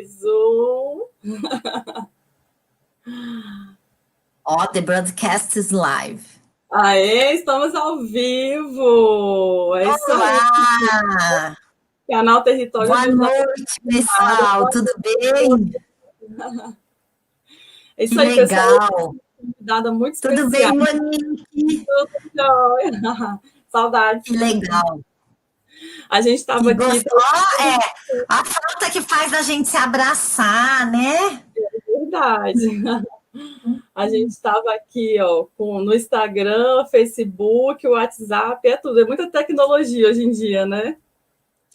Zoom. The broadcast is live. Aê, estamos ao vivo! É isso Olá! aí. Canal Território Boa Vivo da noite, pessoal. Tudo bem? É Que isso aí, pessoal. legal. Convidada muito Tudo especial. bem, Monique? Tudo jóia. Saudades. Que legal. A gente estava Que aqui. gostou. A falta que faz a gente se abraçar, né? Verdade. A gente estava aqui, ó, no Instagram, Facebook, WhatsApp, é tudo. É muita tecnologia hoje em dia, né?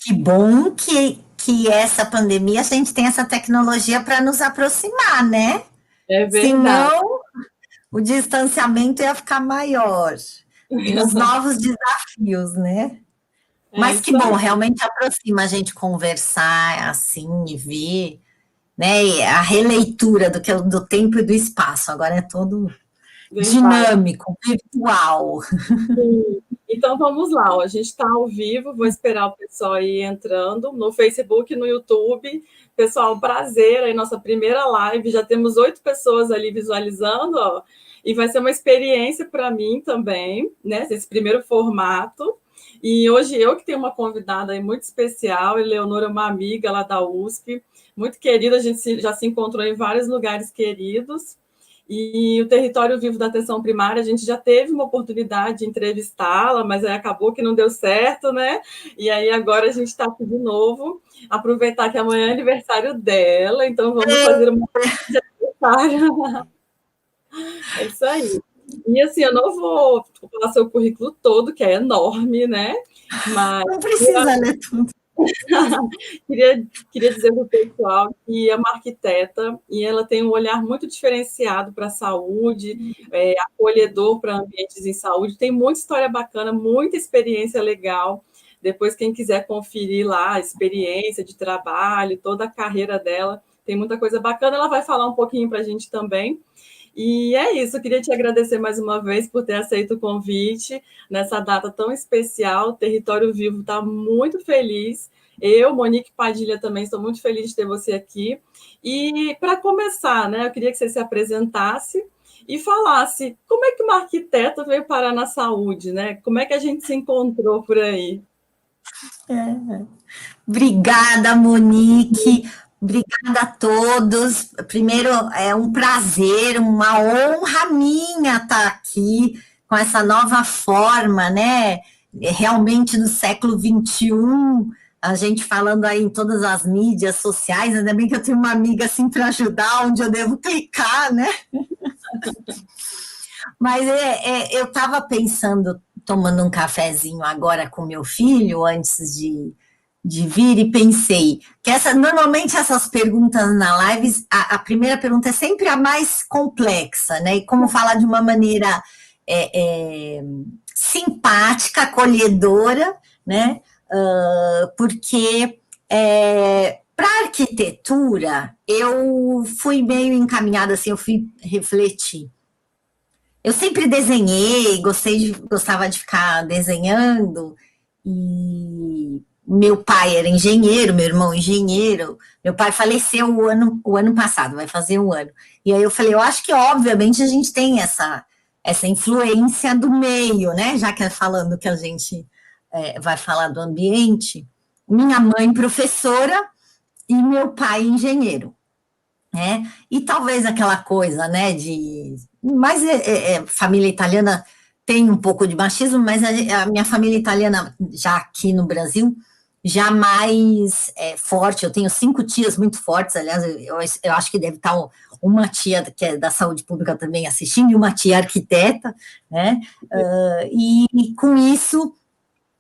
Que bom que essa pandemia a gente tem essa tecnologia para nos aproximar, né? É verdade. Senão, o distanciamento ia ficar maior. E os novos desafios, né? É Mas que isso bom, aí. realmente aproxima a gente conversar assim e ver, né? E a releitura do tempo e do espaço. Agora é todo Verdade. dinâmico, virtual. Sim. Então vamos lá, ó. A gente está ao vivo, vou esperar o pessoal ir entrando no Facebook e no YouTube. Pessoal, um prazer aí, nossa primeira live. Já temos 8 pessoas ali visualizando, ó, e vai ser uma experiência para mim também, né? Esse primeiro formato. E hoje eu que tenho uma convidada aí muito especial, Eleonora é uma amiga lá da USP, muito querida, a gente já se encontrou em vários lugares queridos. E o Território Vivo da Atenção Primária, a gente já teve uma oportunidade de entrevistá-la, mas aí acabou que não deu certo, né? E aí agora a gente está aqui de novo, aproveitar que amanhã é aniversário dela, então vamos fazer uma de aniversário. É isso aí. E assim, eu não vou falar seu currículo todo, que é enorme, né? Mas Não precisa ler tudo. queria dizer para o pessoal que é uma arquiteta e ela tem um olhar muito diferenciado para a saúde, acolhedor para ambientes em saúde. Tem muita história bacana, muita experiência legal. Depois, quem quiser conferir lá a experiência de trabalho, toda a carreira dela, tem muita coisa bacana. Ela vai falar um pouquinho para a gente também. E é isso, eu queria te agradecer mais uma vez por ter aceito o convite nessa data tão especial. O Território Vivo está muito feliz. Eu, Monique Padilha, também estou muito feliz de ter você aqui. E para começar, né, eu queria que você se apresentasse e falasse como é que uma arquiteta veio parar na saúde, né? Como é que a gente se encontrou por aí? Obrigada, Monique. Obrigada a todos. Primeiro, é um prazer, uma honra minha estar aqui com essa nova forma, né? Realmente no século XXI, a gente falando aí em todas as mídias sociais, ainda bem que eu tenho uma amiga assim para ajudar, onde eu devo clicar, né? Mas eu estava pensando, tomando um cafezinho agora com meu filho, antes de vir, e pensei que normalmente essas perguntas na live, a primeira pergunta é sempre a mais complexa, né? E como falar de uma maneira simpática, acolhedora, né? Porque para arquitetura eu fui meio encaminhada assim, eu fui refletir. Eu sempre desenhei, gostava de ficar desenhando, e meu pai era engenheiro, meu irmão engenheiro, meu pai faleceu o ano passado, vai fazer um ano. E aí eu falei, eu acho que obviamente a gente tem essa influência do meio, né? Já que é falando que a gente vai falar do ambiente. Minha mãe professora e meu pai engenheiro, né? E talvez aquela coisa, né, mas família italiana tem um pouco de machismo, mas a minha família italiana, já aqui no Brasil, já mais forte. Eu tenho 5 tias muito fortes, aliás, eu acho que deve estar uma tia que é da saúde pública também assistindo, e uma tia arquiteta, né? E com isso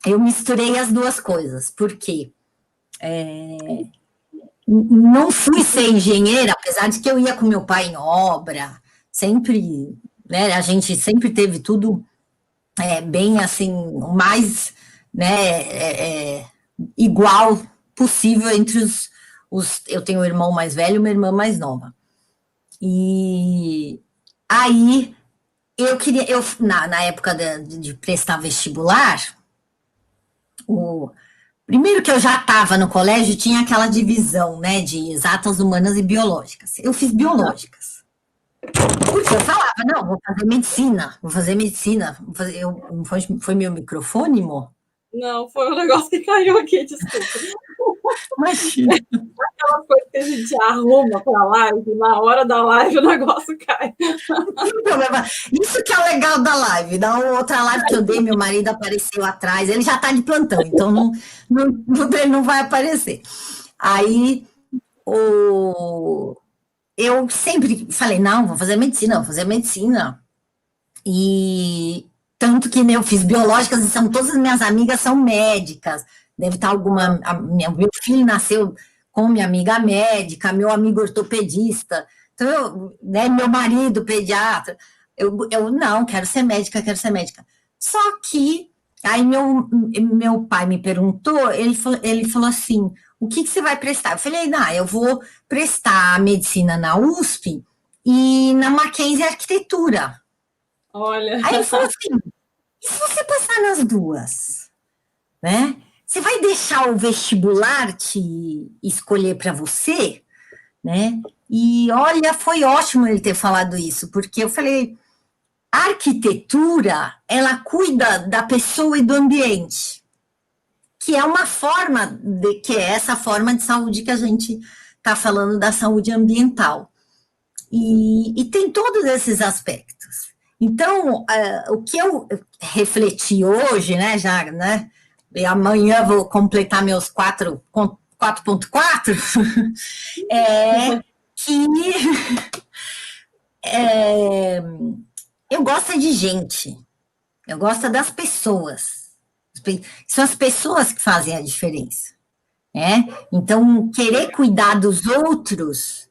eu misturei as duas coisas, porque não fui ser engenheira, apesar de que eu ia com meu pai em obra, sempre, né, a gente sempre teve tudo bem assim, o mais, né, igual possível entre eu tenho um irmão mais velho e uma irmã mais nova. E aí eu queria, na época de prestar vestibular, Primeiro que eu já estava no colégio, tinha aquela divisão, né, de exatas, humanas e biológicas. Eu fiz biológicas. Porque eu falava, não, vou fazer medicina, vou fazer medicina. Foi meu microfone, Mo? Não, foi um negócio que caiu aqui, desculpa. Imagina. Aquela coisa que a gente arruma para a live, na hora da live o negócio cai. Não tem problema. Isso que é o legal da live. Da outra live que eu dei, meu marido apareceu atrás. Ele já está de plantão, então ele não vai aparecer. Aí eu sempre falei, não, vou fazer medicina, vou fazer medicina. E tanto que eu fiz biológicas e todas as minhas amigas são médicas. Deve estar alguma. Meu filho nasceu com minha amiga médica, meu amigo ortopedista. Então, meu marido pediatra. Eu não, quero ser médica, quero ser médica. Só que aí meu pai me perguntou, ele falou assim: o que você vai prestar? Eu falei, não, eu vou prestar medicina na USP e na Mackenzie Arquitetura. Olha. Aí ele falou assim: e se você passar nas duas? Né? Você vai deixar o vestibular te escolher para você? Né? E olha, foi ótimo ele ter falado isso, porque eu falei, a arquitetura, ela cuida da pessoa e do ambiente, que é uma forma, que é essa forma de saúde que a gente está falando da saúde ambiental. E tem todos esses aspectos. Então, o que eu refleti hoje, né, já, né, e amanhã vou completar meus 4.4, é que eu gosto de gente, eu gosto das pessoas. São as pessoas que fazem a diferença. Né? Então, querer cuidar dos outros,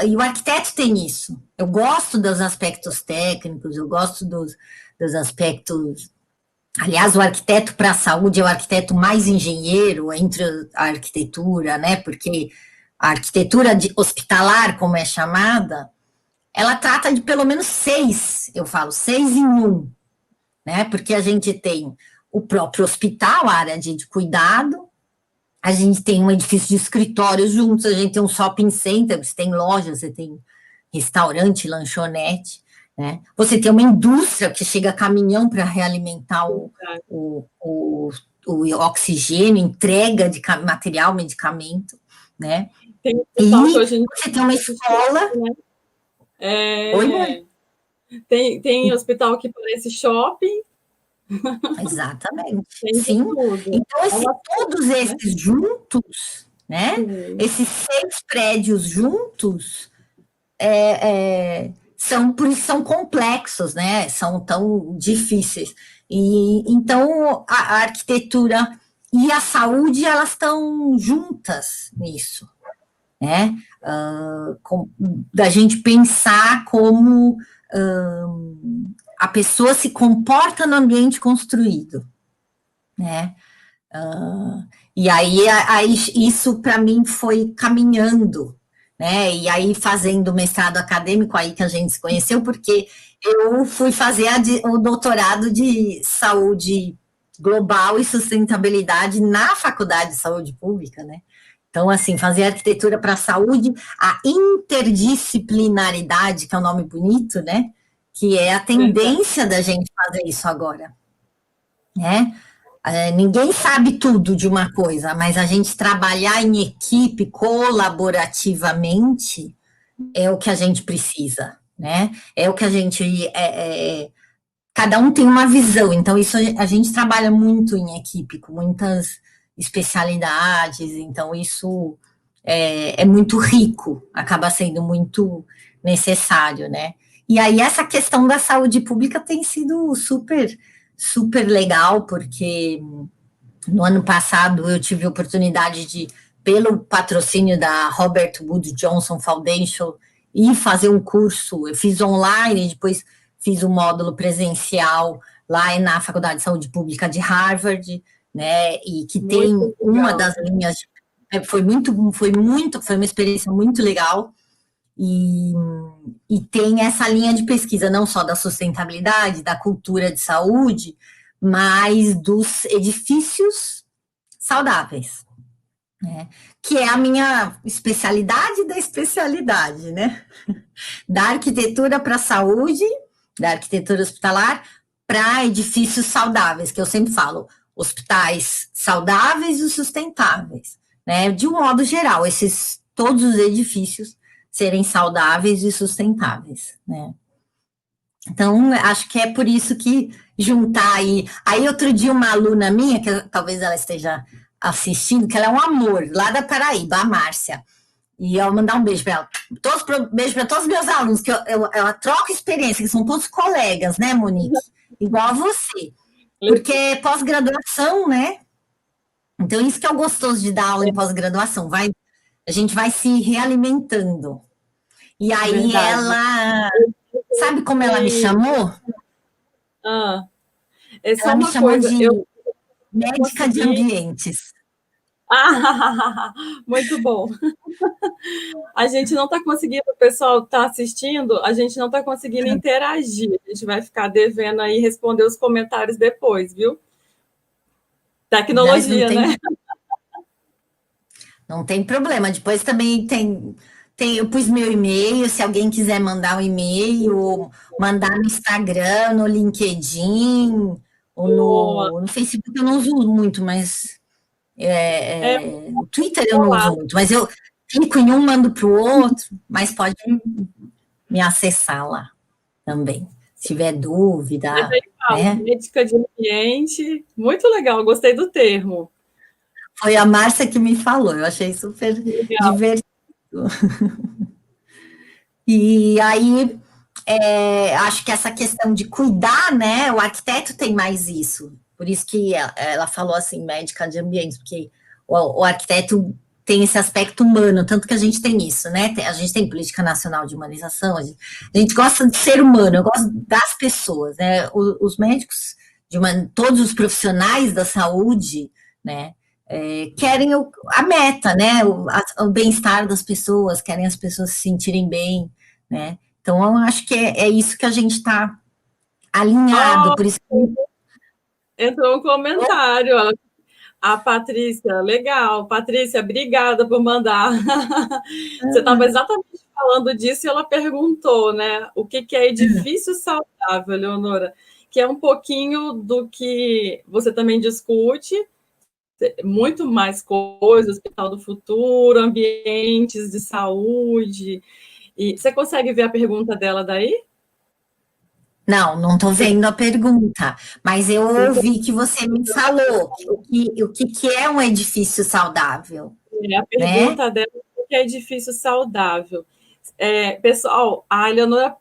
e o arquiteto tem isso. Eu gosto dos aspectos técnicos, eu gosto dos aspectos. Aliás, o arquiteto para a saúde é o arquiteto mais engenheiro entre a arquitetura, né? Porque a arquitetura hospitalar, como é chamada, ela trata de pelo menos 6, eu falo, 6 em 1, né? Porque a gente tem o próprio hospital, a área de cuidado, a gente tem um edifício de escritórios juntos, a gente tem um shopping center, você tem lojas, você tem restaurante, lanchonete, né? Você tem uma indústria que chega caminhão para realimentar o oxigênio, entrega de material, medicamento, né? Tem você tem uma escola. Oi, mãe? Tem hospital que parece shopping. Exatamente. Sim. Então, todos esses juntos, né? Esses 6 prédios juntos são complexos, né? São tão difíceis. E então a arquitetura e a saúde, elas estão juntas nisso, né? Da gente pensar como a pessoa se comporta no ambiente construído, né? E aí isso para mim foi caminhando, né? E aí fazendo mestrado acadêmico aí que a gente se conheceu, porque eu fui fazer o doutorado de saúde global e sustentabilidade na Faculdade de Saúde Pública, né? Então, assim, fazer arquitetura para a saúde, a interdisciplinaridade, que é um nome bonito, né? Que é a tendência da gente fazer isso agora, né? Ninguém sabe tudo de uma coisa, mas a gente trabalhar em equipe, colaborativamente, é o que a gente precisa, né? É o que a gente... cada um tem uma visão, então isso a gente trabalha muito em equipe, com muitas especialidades, então isso é muito rico, acaba sendo muito necessário, né? E aí essa questão da saúde pública tem sido super legal, porque no ano passado eu tive a oportunidade de, pelo patrocínio da Robert Wood Johnson Foundation, ir fazer um curso. Eu fiz online, depois fiz um módulo presencial lá na Faculdade de Saúde Pública de Harvard, né? E que tem uma das linhas. Foi uma experiência muito legal. E tem essa linha de pesquisa não só da sustentabilidade, da cultura de saúde, mas dos edifícios saudáveis, né? Que é a minha especialidade da especialidade, né? Da arquitetura para a saúde, da arquitetura hospitalar para edifícios saudáveis, que eu sempre falo, hospitais saudáveis e sustentáveis, né? De um modo geral, esses todos os edifícios serem saudáveis e sustentáveis, né? Então, acho que é por isso que juntar aí. Aí, outro dia, uma aluna minha, que talvez ela esteja assistindo, que ela é um amor, lá da Paraíba, a Márcia. E eu vou mandar um beijo para ela. Beijo para todos os meus alunos, que ela troca experiência, que são todos colegas, né, Monique? Igual a você. Porque é pós-graduação, né? Então, isso que é o gostoso de dar aula em pós-graduação. A gente vai se realimentando. E aí Verdade. ela. Sabe como ela me chamou? É só Ela me uma chamou coisa. de médica de ambientes. Muito bom. A gente não está conseguindo, o pessoal está assistindo, a gente não está conseguindo interagir. A gente vai ficar devendo aí responder os comentários depois, viu? Tecnologia, né? Não tem problema. Depois também eu pus meu e-mail, se alguém quiser mandar um e-mail, ou mandar no Instagram, no LinkedIn, ou no Facebook eu não uso muito, mas no Twitter eu não uso muito, mas eu clico em um, mando para o outro, mas pode me acessar lá também, se tiver dúvida. Né? Médica de ambiente, muito legal, gostei do termo. Foi a Márcia que me falou, eu achei super divertido. E aí, acho que essa questão de cuidar, né? O arquiteto tem mais isso. Por isso que ela falou assim, médica de ambiente, porque o arquiteto tem esse aspecto humano, tanto que a gente tem isso, né? A gente tem política nacional de humanização, a gente gosta de ser humano, eu gosto das pessoas, né? Os médicos, todos os profissionais da saúde, né? Querem a meta, né? O bem-estar das pessoas, querem as pessoas se sentirem bem, né? Então, eu acho que é isso que a gente está alinhado, por isso que... Entrou um comentário, a Patrícia, legal. Patrícia, obrigada por mandar. Você estava exatamente falando disso e ela perguntou, né? O que é edifício saudável, Leonora? Que é um pouquinho do que você também discute, muito mais coisas, hospital do futuro, ambientes de saúde. E você consegue ver a pergunta dela daí? Não estou vendo a pergunta, mas eu ouvi que você me falou o que é um edifício saudável. A pergunta dela é o que é edifício saudável. Pessoal, a Eleonora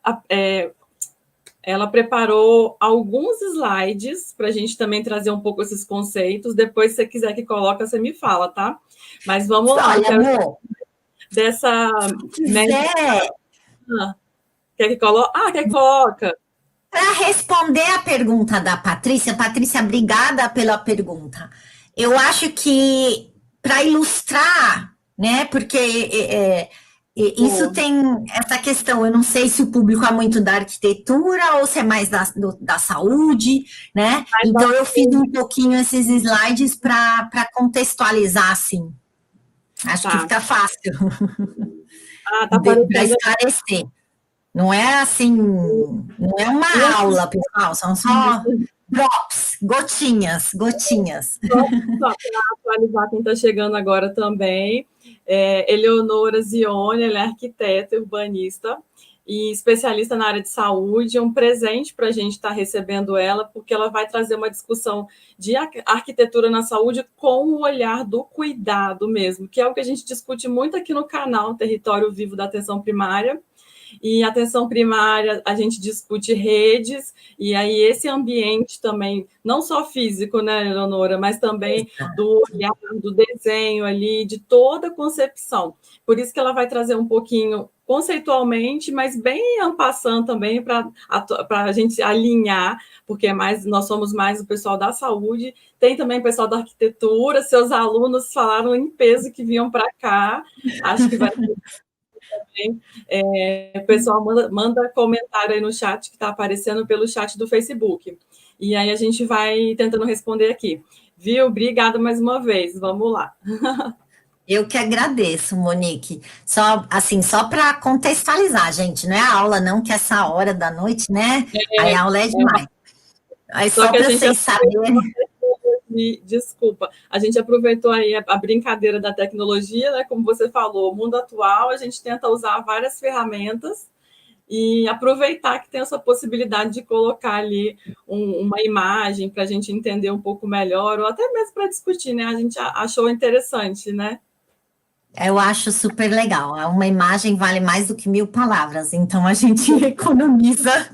ela preparou alguns slides para a gente também trazer um pouco esses conceitos. Depois, se você quiser que coloque, você me fala, tá? Mas vamos lá. Olha, amor, dessa... Quer que coloque? Quer que coloca? Para responder a pergunta da Patrícia, obrigada pela pergunta. Eu acho que para ilustrar, né? Porque isso tem essa questão. Eu não sei se o público é muito da arquitetura ou se é mais da saúde, né? Então eu fiz um pouquinho esses slides para contextualizar assim. Acho que fica fácil para esclarecer. Não é assim, não é uma aula, pessoal, são só drops, gotinhas. Só para atualizar quem está chegando agora também, Eleonora Zione, ela é arquiteta urbanista e especialista na área de saúde, um presente para a gente estar recebendo ela, porque ela vai trazer uma discussão de arquitetura na saúde com o olhar do cuidado mesmo, que é o que a gente discute muito aqui no canal Território Vivo da Atenção Primária. E atenção primária, a gente discute redes, e aí esse ambiente também, não só físico, né, Eleonora, mas também do olhar, do desenho ali, de toda a concepção. Por isso que ela vai trazer um pouquinho conceitualmente, mas bem en passant também, para a gente alinhar, porque nós somos mais o pessoal da saúde, tem também o pessoal da arquitetura, seus alunos falaram em peso que vinham para cá, acho que vai ter também. O pessoal manda comentário aí no chat que está aparecendo pelo chat do Facebook. E aí a gente vai tentando responder aqui. Viu? Obrigada mais uma vez. Vamos lá. Eu que agradeço, Monique. Só assim, só para contextualizar, gente, não é a aula não, que essa hora da noite, né? Aí a aula é demais. Aí Só só que a para gente vocês saberem. Desculpa, a gente aproveitou aí a brincadeira da tecnologia, né? Como você falou, o mundo atual, a gente tenta usar várias ferramentas e aproveitar que tem essa possibilidade de colocar ali uma imagem para a gente entender um pouco melhor, ou até mesmo para discutir, né? A gente achou interessante, né? Eu acho super legal. Uma imagem vale mais do que 1000 palavras, então a gente economiza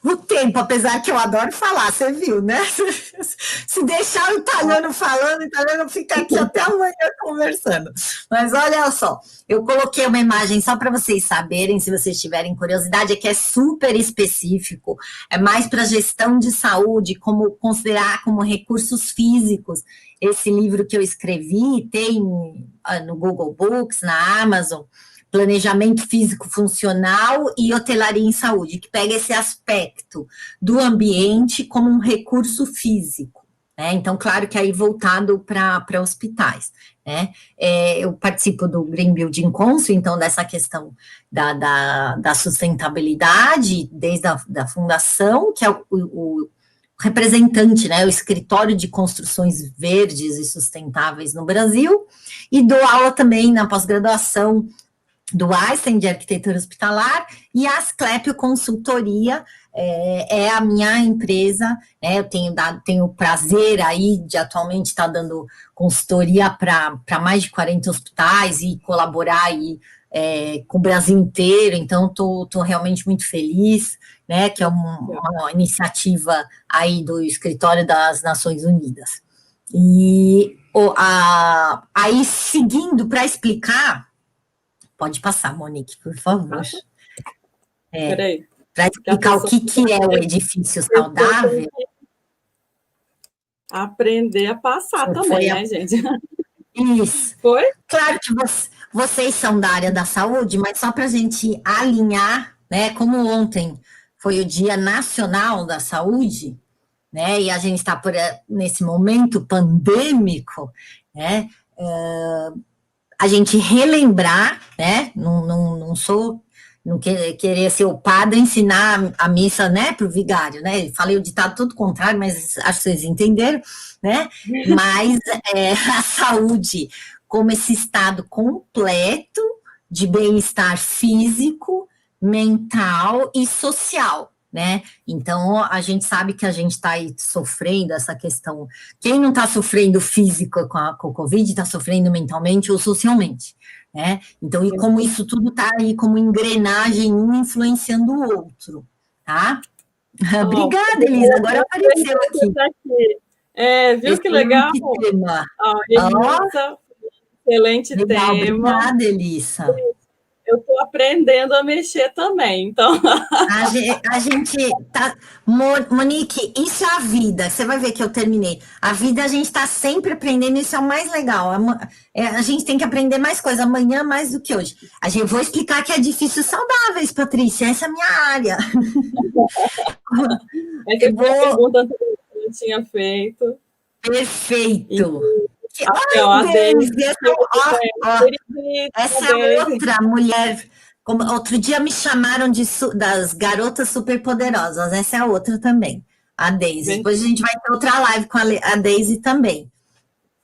o tempo, apesar que eu adoro falar, você viu, né? Se deixar o italiano falando, o italiano fica aqui até amanhã conversando. Mas olha só, eu coloquei uma imagem só para vocês saberem, se vocês tiverem curiosidade, é que é super específico, é mais para gestão de saúde, como considerar como recursos físicos. Esse livro que eu escrevi tem no Google Books, na Amazon, Planejamento Físico Funcional e Hotelaria em Saúde, que pega esse aspecto do ambiente como um recurso físico. Né? Então, claro que aí voltado para hospitais. Né? Eu participo do Green Building Council, então, dessa questão da sustentabilidade, desde a fundação, que é o representante, né, o escritório de construções verdes e sustentáveis no Brasil, e dou aula também na pós-graduação do Einstein de Arquitetura Hospitalar, e a Asclepio Consultoria é a minha empresa, né, eu tenho o prazer aí de atualmente estar dando consultoria para mais de 40 hospitais e colaborar aí com o Brasil inteiro, então estou realmente muito feliz, né, que é uma iniciativa aí do Escritório das Nações Unidas. E aí, seguindo para explicar, pode passar, Monique, por favor. Peraí. Para explicar o que é o edifício saudável. Aprender a passar também, né, gente? Isso. Foi? Claro que vocês são da área da saúde, mas só para a gente alinhar, né? Como ontem foi o Dia Nacional da Saúde, né? E a gente está nesse momento pandêmico, né? A gente relembrar, né? Não querer ser o padre ensinar a missa, né, para o vigário, né? Falei o ditado todo contrário, mas acho que vocês entenderam, né? Mas a saúde como esse estado completo de bem-estar físico, mental e social, né? Então, a gente sabe que a gente está aí sofrendo essa questão. Quem não está sofrendo físico com a Covid, está sofrendo mentalmente ou socialmente, né? Então, e como isso tudo está aí como engrenagem, um influenciando o outro, tá? Obrigada, Elisa, agora apareceu aqui. Viu que legal? Elisa, excelente legal, tema. Obrigada, Elisa. Eu estou aprendendo a mexer também, então. A gente tá. Monique, isso é a vida. Você vai ver que eu terminei. A vida a gente está sempre aprendendo, isso é o mais legal. A gente tem que aprender mais coisas amanhã mais do que hoje. Vou explicar que é difícil saudáveis, Patrícia. Essa é a minha área. Essa foi a pergunta que eu tinha feito. Perfeito. Essa é outra mulher. Outro dia me chamaram das garotas superpoderosas. Essa é a outra também, a Deise. Depois a gente vai ter outra live com a Deise também.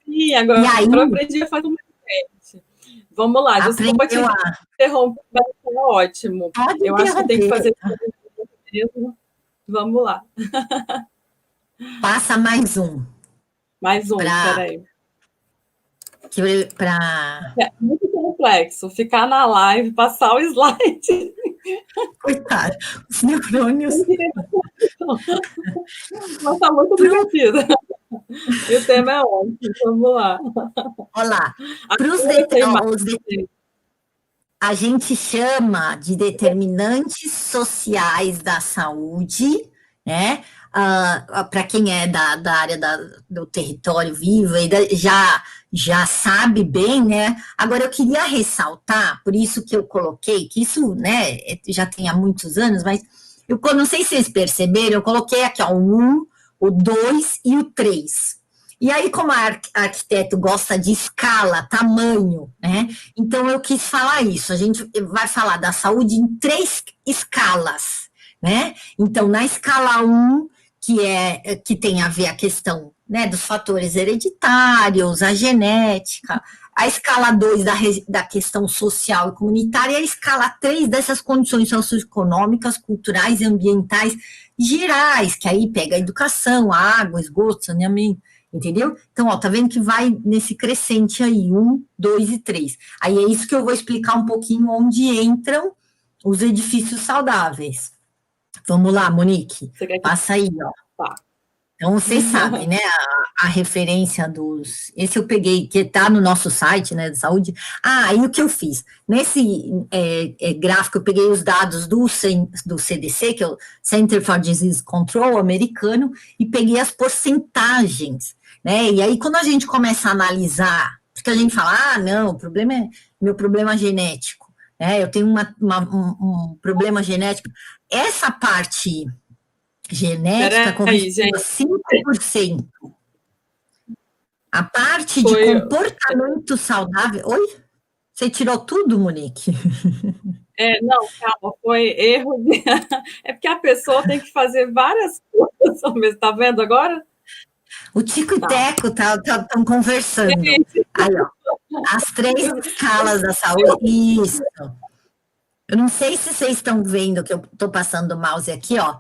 Sim, agora eu aprendi a fazer uma frente. Vamos lá, desculpa te interromper, mas é ótimo. Eu acho que tem que fazer mesmo. Vamos lá. Passa mais um. Peraí. É muito complexo ficar na live, passar o slide. Coitado, os neurônios. Mas está muito divertido. E o tema é ótimo, vamos lá. Olá. A gente chama de determinantes sociais da saúde, né? Para quem é da área do território vivo, já sabe bem, né? Agora, eu queria ressaltar, por isso que eu coloquei, que isso, né, já tem há muitos anos, mas eu não sei se vocês perceberam, eu coloquei aqui, ó, o 1, o 2 e o 3. E aí, como a arquiteto gosta de escala, tamanho, né? Então eu quis falar isso. A gente vai falar da saúde em 3 escalas, né? Então, na escala 1, que tem a ver a questão, né, dos fatores hereditários, a genética, a escala 2 da questão social e comunitária, e a escala 3 dessas condições socioeconômicas, culturais e ambientais gerais, que aí pega a educação, a água, esgoto, saneamento, entendeu? Então, ó, tá vendo que vai nesse crescente aí, 1, 2 e 3. Aí é isso que eu vou explicar um pouquinho onde entram os edifícios saudáveis. Vamos lá, Monique, passa aí, ó. Tá. Então, vocês sabem, né, a referência dos... Esse eu peguei, que está no nosso site, né, de saúde. Ah, e o que eu fiz? Nesse gráfico, eu peguei os dados do CDC, que é o Center for Disease Control americano, e peguei as porcentagens, né? E aí, quando a gente começa a analisar, porque a gente fala, não, o problema é meu problema genético, né? Eu tenho um problema genético. Essa parte genética corresponde a 5%. A parte de comportamento saudável... Oi? Você tirou tudo, Monique? Não, calma, foi erro. É porque a pessoa tem que fazer várias coisas ao mesmo, tá vendo agora? O Tico e Teco estão conversando. Aí, ó, as 3 escalas da saúde. Isso. Eu não sei se vocês estão vendo que eu estou passando o mouse aqui, ó.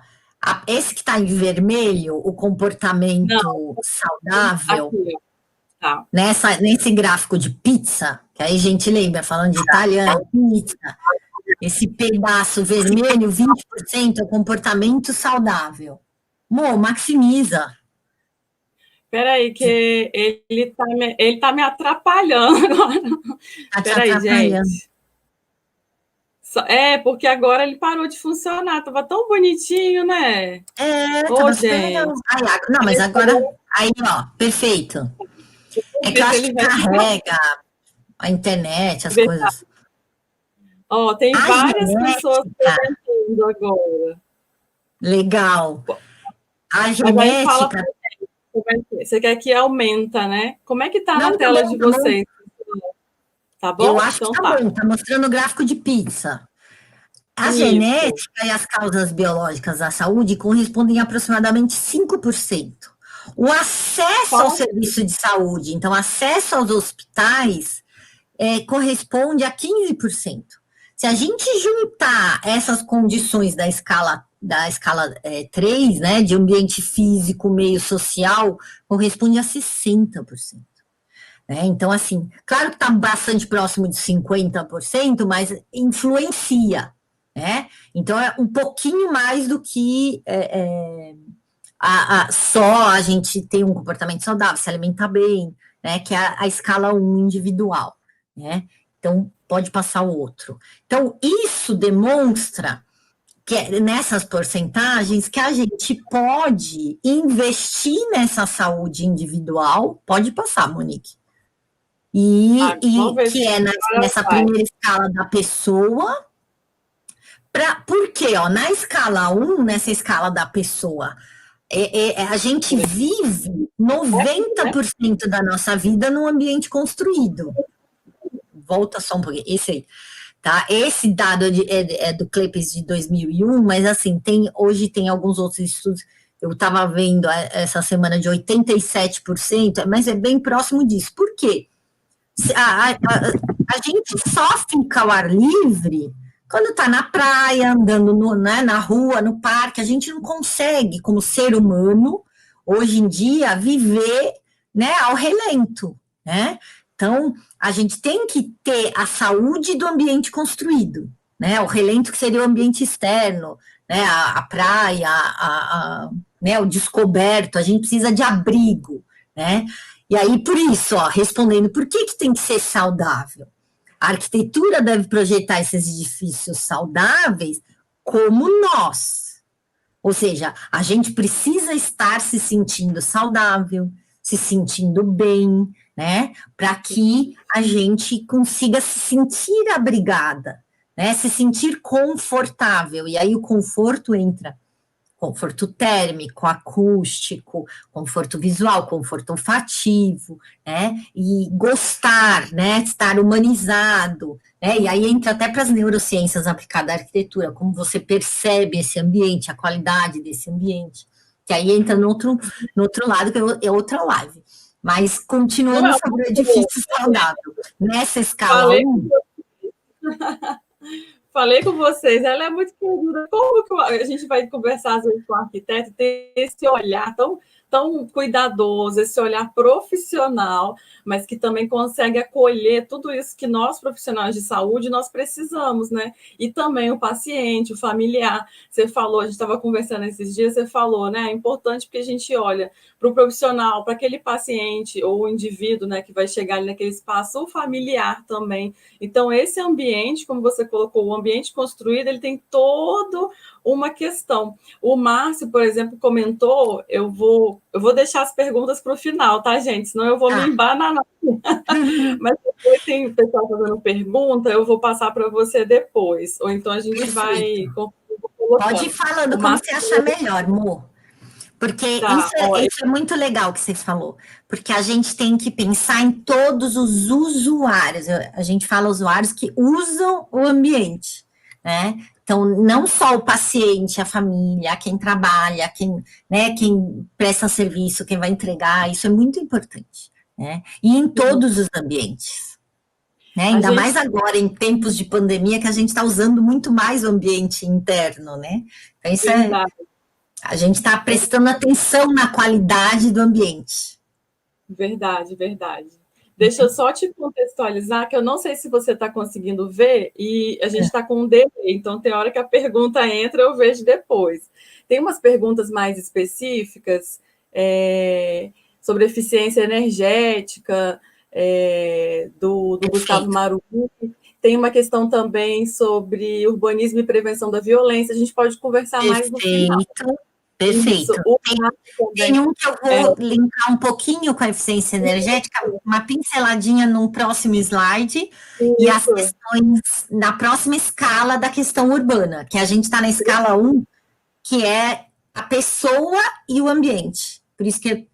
Esse que está em vermelho, o comportamento saudável, aqui, tá. Nesse gráfico de pizza, que aí a gente lembra, falando de italiano, pizza, esse pedaço vermelho, 20% é comportamento saudável. Maximiza. Peraí, que ele tá me atrapalhando agora. Peraí, gente. Porque agora ele parou de funcionar. Tava tão bonitinho, né? Tava gente. Não, mas agora... Aí, ó, perfeito. É que eu acho que carrega a internet, as coisas. Ó, tem várias pessoas comentando agora. Legal. A genética... Você quer que aumenta, né? Como é que tá na tela de vocês? Tá bom? Eu acho que tá bom, tá mostrando o gráfico de pizza. A genética e as causas biológicas da saúde correspondem a aproximadamente 5%. O acesso ao serviço de saúde, então, acesso aos hospitais, corresponde a 15%. Se a gente juntar essas condições da escala 3, né, de ambiente físico, meio social, corresponde a 60%. Então, assim, claro que está bastante próximo de 50%, mas influencia, né? Então, é um pouquinho mais do que só a gente ter um comportamento saudável, se alimentar bem, né? Que é a escala 1 individual, né? Então, pode passar o outro. Então, isso demonstra que nessas porcentagens que a gente pode investir nessa saúde individual. Pode passar, Monique. E que é nessa primeira escala da pessoa. Por quê? Na escala 1, nessa escala da pessoa, a gente vive 90% da nossa vida num ambiente construído. Volta só um pouquinho. Esse aí. Tá? Esse dado é do CLEPES de 2001, mas assim, hoje tem alguns outros estudos. Eu estava vendo essa semana de 87%, mas é bem próximo disso. Por quê? A gente só fica ao ar livre quando está na praia, andando na rua, no parque. A gente não consegue, como ser humano, hoje em dia, viver, né, ao relento, né? Então, a gente tem que ter a saúde do ambiente construído, né? O relento que seria o ambiente externo, né? A praia, né? O descoberto, a gente precisa de abrigo, né? E aí, por isso, respondendo, por que tem que ser saudável? A arquitetura deve projetar esses edifícios saudáveis como nós. Ou seja, a gente precisa estar se sentindo saudável, se sentindo bem, né? Para que a gente consiga se sentir abrigada, né? Se sentir confortável. E aí o conforto entra conforto térmico, acústico, conforto visual, conforto olfativo, né? E gostar, né? Estar humanizado, né? E aí entra até para as neurociências aplicadas à arquitetura, como você percebe esse ambiente, a qualidade desse ambiente, que aí entra no outro lado, que é outra live. Mas Não continuando é sobre o uma boa. edifício saudável, nessa escala Falei 1, Falei com vocês, ela é muito querida. Como que a gente vai conversar às vezes com o arquiteto, ter esse olhar tão cuidadoso, esse olhar profissional, mas que também consegue acolher tudo isso que nós, profissionais de saúde, nós precisamos, né? E também o paciente, o familiar. Você falou, a gente estava conversando esses dias, você falou, né? É importante porque a gente olha para o profissional, para aquele paciente ou o indivíduo, né, que vai chegar ali naquele espaço, o familiar também. Então, esse ambiente, como você colocou, o ambiente construído, ele tem toda uma questão. O Márcio, por exemplo, comentou, eu vou deixar as perguntas para o final, tá, gente? Senão eu vou me embananar. Mas depois tem o pessoal fazendo pergunta, eu vou passar para você depois. Ou então a gente vai colocando. Pode ir falando como você achar melhor, Mo. Porque Tá, isso é muito legal que você falou, porque a gente tem que pensar em todos os usuários. A gente fala usuários que usam o ambiente, né? Então, não só o paciente, a família, quem trabalha, quem presta serviço, quem vai entregar, isso é muito importante, né? E em todos os ambientes, né? Ainda mais agora, em tempos de pandemia, que a gente está usando muito mais o ambiente interno, né? Então, isso a gente está prestando atenção na qualidade do ambiente. Verdade, verdade. Deixa eu só te contextualizar, que eu não sei se você está conseguindo ver, e a gente está com um delay, então tem hora que a pergunta entra, eu vejo depois. Tem umas perguntas mais específicas sobre eficiência energética, do Gustavo Marubi. Tem uma questão também sobre urbanismo e prevenção da violência, a gente pode conversar mais no final. Perfeito. Tem um que eu vou linkar um pouquinho com a eficiência energética, uma pinceladinha num próximo slide, e as questões na próxima escala da questão urbana, que a gente está na escala 1, que é a pessoa e o ambiente. Por isso que,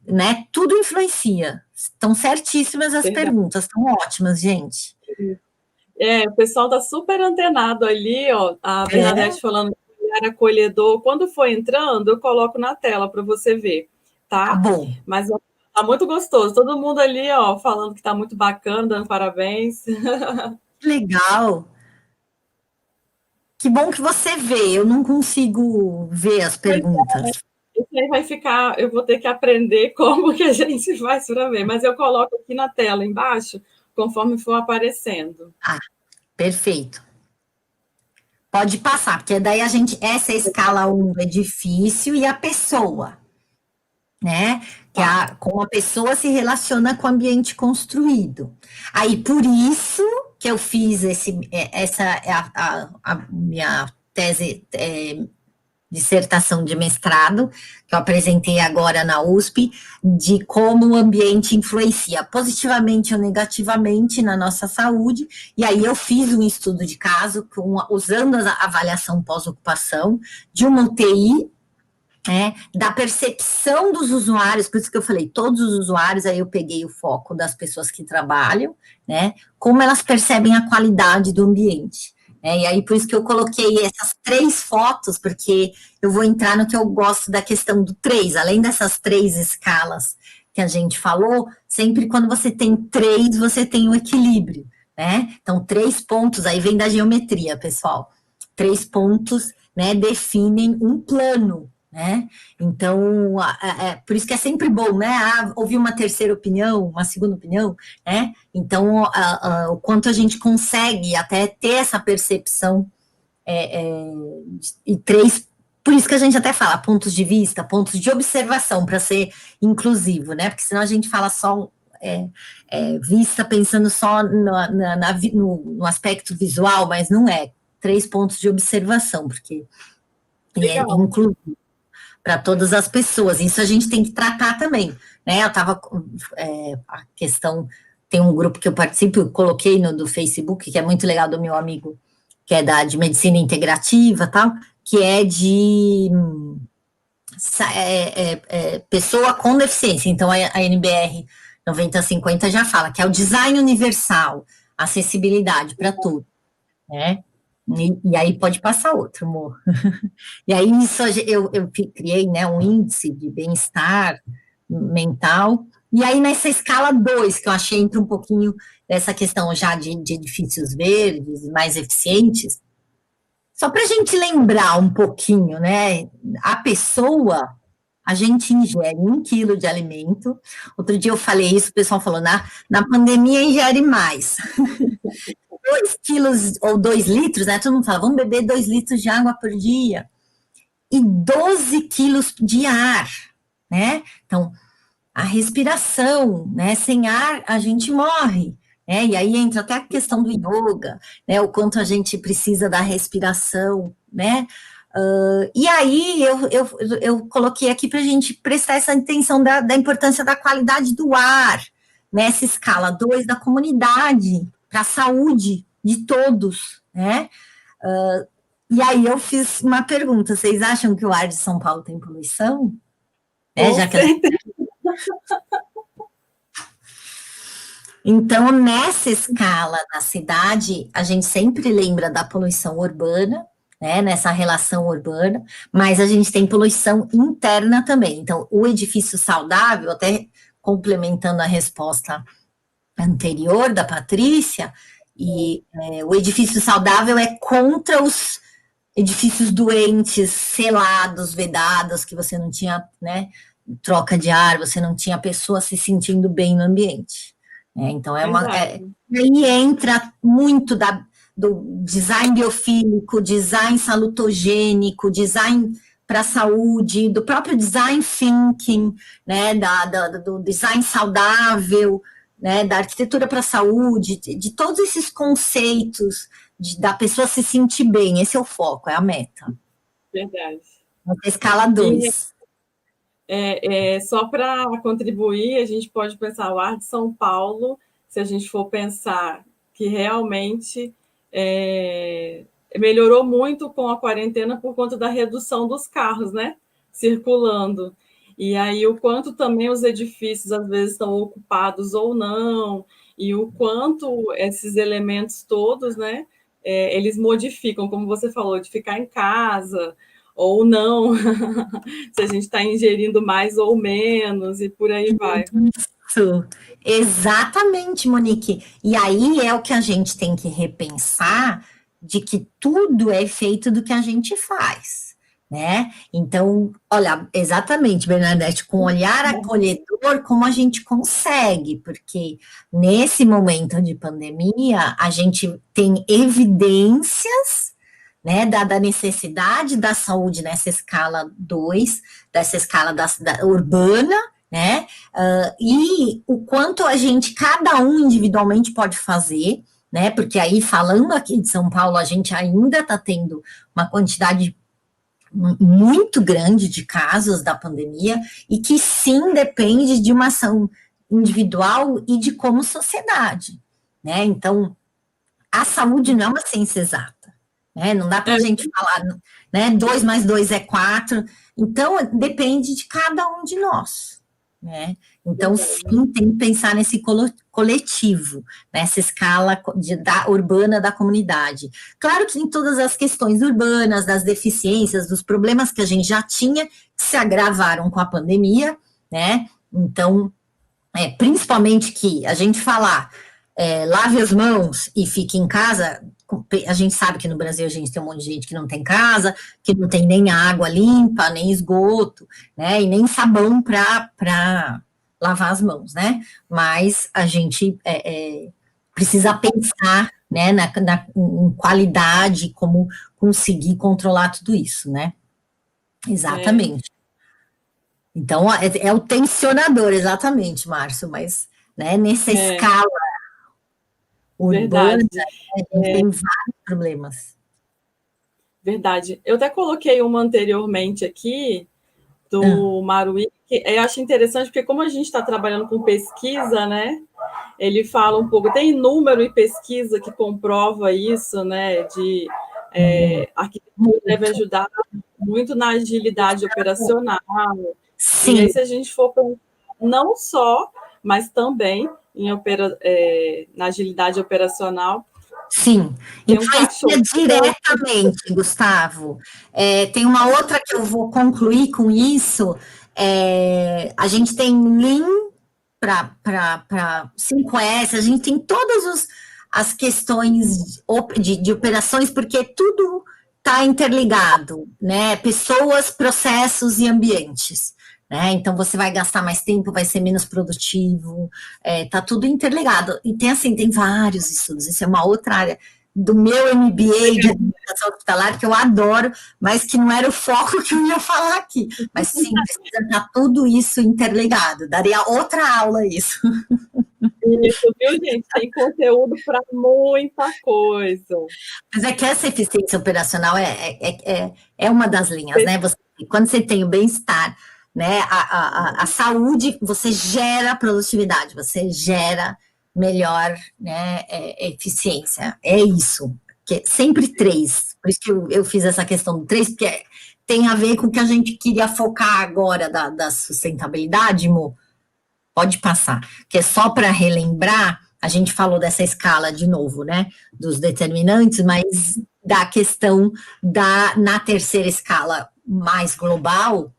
né, tudo influencia. Estão certíssimas as perguntas, estão ótimas, gente. O pessoal está super antenado ali, ó, a Bernadette falando era acolhedor. Quando for entrando, eu coloco na tela para você ver, tá? Tá bom. Mas tá muito gostoso. Todo mundo ali, ó, falando que tá muito bacana, dando parabéns. Que legal. Que bom que você vê. Eu não consigo ver as perguntas. Isso aí vai ficar. Eu vou ter que aprender como que a gente faz para ver. Mas eu coloco aqui na tela embaixo, conforme for aparecendo. Ah, perfeito. Pode passar, porque daí essa é a escala 1 do edifício e a pessoa, né? Que como a pessoa se relaciona com o ambiente construído. Aí, por isso que eu fiz essa é a minha tese, dissertação de mestrado, que eu apresentei agora na USP, de como o ambiente influencia positivamente ou negativamente na nossa saúde, e aí eu fiz um estudo de caso usando a avaliação pós-ocupação de uma UTI, da percepção dos usuários, por isso que eu falei, todos os usuários, aí eu peguei o foco das pessoas que trabalham, né, como elas percebem a qualidade do ambiente. E aí, por isso que eu coloquei essas 3 fotos, porque eu vou entrar no que eu gosto da questão do 3, além dessas 3 escalas que a gente falou, sempre quando você tem 3, você tem o equilíbrio, né? Então, 3 pontos, aí vem da geometria, pessoal. 3 pontos, né, definem um plano, né? Então, por isso que é sempre bom, né? Ouvir uma terceira opinião, uma segunda opinião, né? Então, o quanto a gente consegue até ter essa percepção e 3, por isso que a gente até fala pontos de vista, pontos de observação, para ser inclusivo, né? Porque senão a gente fala só vista pensando só no aspecto visual, mas não é. 3 pontos de observação, porque é inclusivo para todas as pessoas. Isso a gente tem que tratar também, né? Eu estava a questão, tem um grupo que eu participo, eu coloquei do Facebook, que é muito legal, do meu amigo, que é de medicina integrativa, tal, que é de pessoa com deficiência. Então, a NBR 9050 já fala que é o design universal, acessibilidade para tudo, né? E aí pode passar outro, amor. E aí isso eu criei, né, um índice de bem-estar mental. E aí nessa escala 2, que eu achei entra um pouquinho dessa questão já de edifícios verdes, mais eficientes, só para a gente lembrar um pouquinho, né? A pessoa, a gente ingere 1 quilo de alimento. Outro dia eu falei isso, o pessoal falou, na pandemia ingere mais. 2 quilos ou 2 litros, né? Todo mundo fala, vamos beber 2 litros de água por dia. E 12 quilos de ar, né? Então, a respiração, né? Sem ar, a gente morre. E aí entra até a questão do yoga, né? O quanto a gente precisa da respiração, né? E aí eu coloquei aqui para a gente prestar essa atenção da importância da qualidade do ar, nessa escala 2 da comunidade, para a saúde de todos, né? E aí eu fiz uma pergunta: vocês acham que o ar de São Paulo tem poluição? Já que Então, nessa escala da cidade, a gente sempre lembra da poluição urbana, né, nessa relação urbana, mas a gente tem poluição interna também. Então, o edifício saudável, até complementando a resposta anterior da Patrícia, o edifício saudável é contra os edifícios doentes, selados, vedados, que você não tinha, né, troca de ar, você não tinha pessoa se sentindo bem no ambiente. Então, aí entra muito do design biofílico, design salutogênico, design para a saúde, do próprio design thinking, né, do design saudável, né, da arquitetura para a saúde, de todos esses conceitos da pessoa se sentir bem. Esse é o foco, é a meta. Verdade. Na escala 2. Só para contribuir, a gente pode pensar o ar de São Paulo, se a gente for pensar que realmente melhorou muito com a quarentena por conta da redução dos carros, né, circulando. E aí o quanto também os edifícios às vezes estão ocupados ou não, e o quanto esses elementos todos, né, eles modificam, como você falou, de ficar em casa ou não, se a gente está ingerindo mais ou menos, e por aí vai. Isso, exatamente, Monique. E aí é o que a gente tem que repensar, de que tudo é feito do que a gente faz, né? Então, olha, exatamente, Bernadette, com olhar acolhedor, como a gente consegue, porque nesse momento de pandemia, a gente tem evidências, né, da necessidade da saúde nessa escala 2, dessa escala urbana, né, e o quanto a gente, cada um individualmente pode fazer, né, porque aí, falando aqui de São Paulo, a gente ainda está tendo uma quantidade muito grande de casos da pandemia, e que sim depende de uma ação individual e de como sociedade, né, então, a saúde não é uma ciência exata. Não dá para a gente falar, né? 2 mais 2 é 4. Então, depende de cada um de nós, né? Então, sim, tem que pensar nesse coletivo, nessa escala urbana da comunidade. Claro que em todas as questões urbanas, das deficiências, dos problemas que a gente já tinha, que se agravaram com a pandemia, né? Então, principalmente que a gente falar, lave as mãos e fique em casa. A gente sabe que no Brasil a gente tem um monte de gente que não tem casa, que não tem nem água limpa, nem esgoto, né, e nem sabão para lavar as mãos, né, mas a gente precisa pensar, né, em qualidade, como conseguir controlar tudo isso, né, exatamente. Então, é o tensionador, exatamente, Márcio, mas, né, nessa escala urbana, a gente tem vários problemas. Verdade. Eu até coloquei uma anteriormente aqui, do Maruí, que eu acho interessante, porque como a gente está trabalhando com pesquisa, né, ele fala um pouco, tem número e pesquisa que comprova isso, né, de A arquitetura deve ajudar muito na agilidade operacional. Sim. E aí, se a gente for não só, mas também na agilidade operacional. Sim, influencia diretamente, Gustavo. Tem uma outra que eu vou concluir com isso. A gente tem Lean para 5S, a gente tem todas as questões de operações, porque tudo está interligado, né? Pessoas, processos e ambientes. Né? Então você vai gastar mais tempo, vai ser menos produtivo, tá tudo interligado. E tem vários estudos, isso é uma outra área do meu MBA de administração hospitalar que eu adoro, mas que não era o foco que eu ia falar aqui. Mas sim, precisa estar tudo isso interligado. Daria outra aula isso. Isso, viu, gente? Tem conteúdo para muita coisa. Mas é que essa eficiência operacional é uma das linhas, né? Quando você tem o bem-estar, né? A saúde, você gera produtividade, você gera melhor, né, eficiência. É isso. Que sempre 3. Por isso que eu fiz essa questão do 3, porque tem a ver com o que a gente queria focar agora da sustentabilidade, Mo. Pode passar. Que é só para relembrar, a gente falou dessa escala de novo, né? Dos determinantes, mas da questão na terceira escala mais global,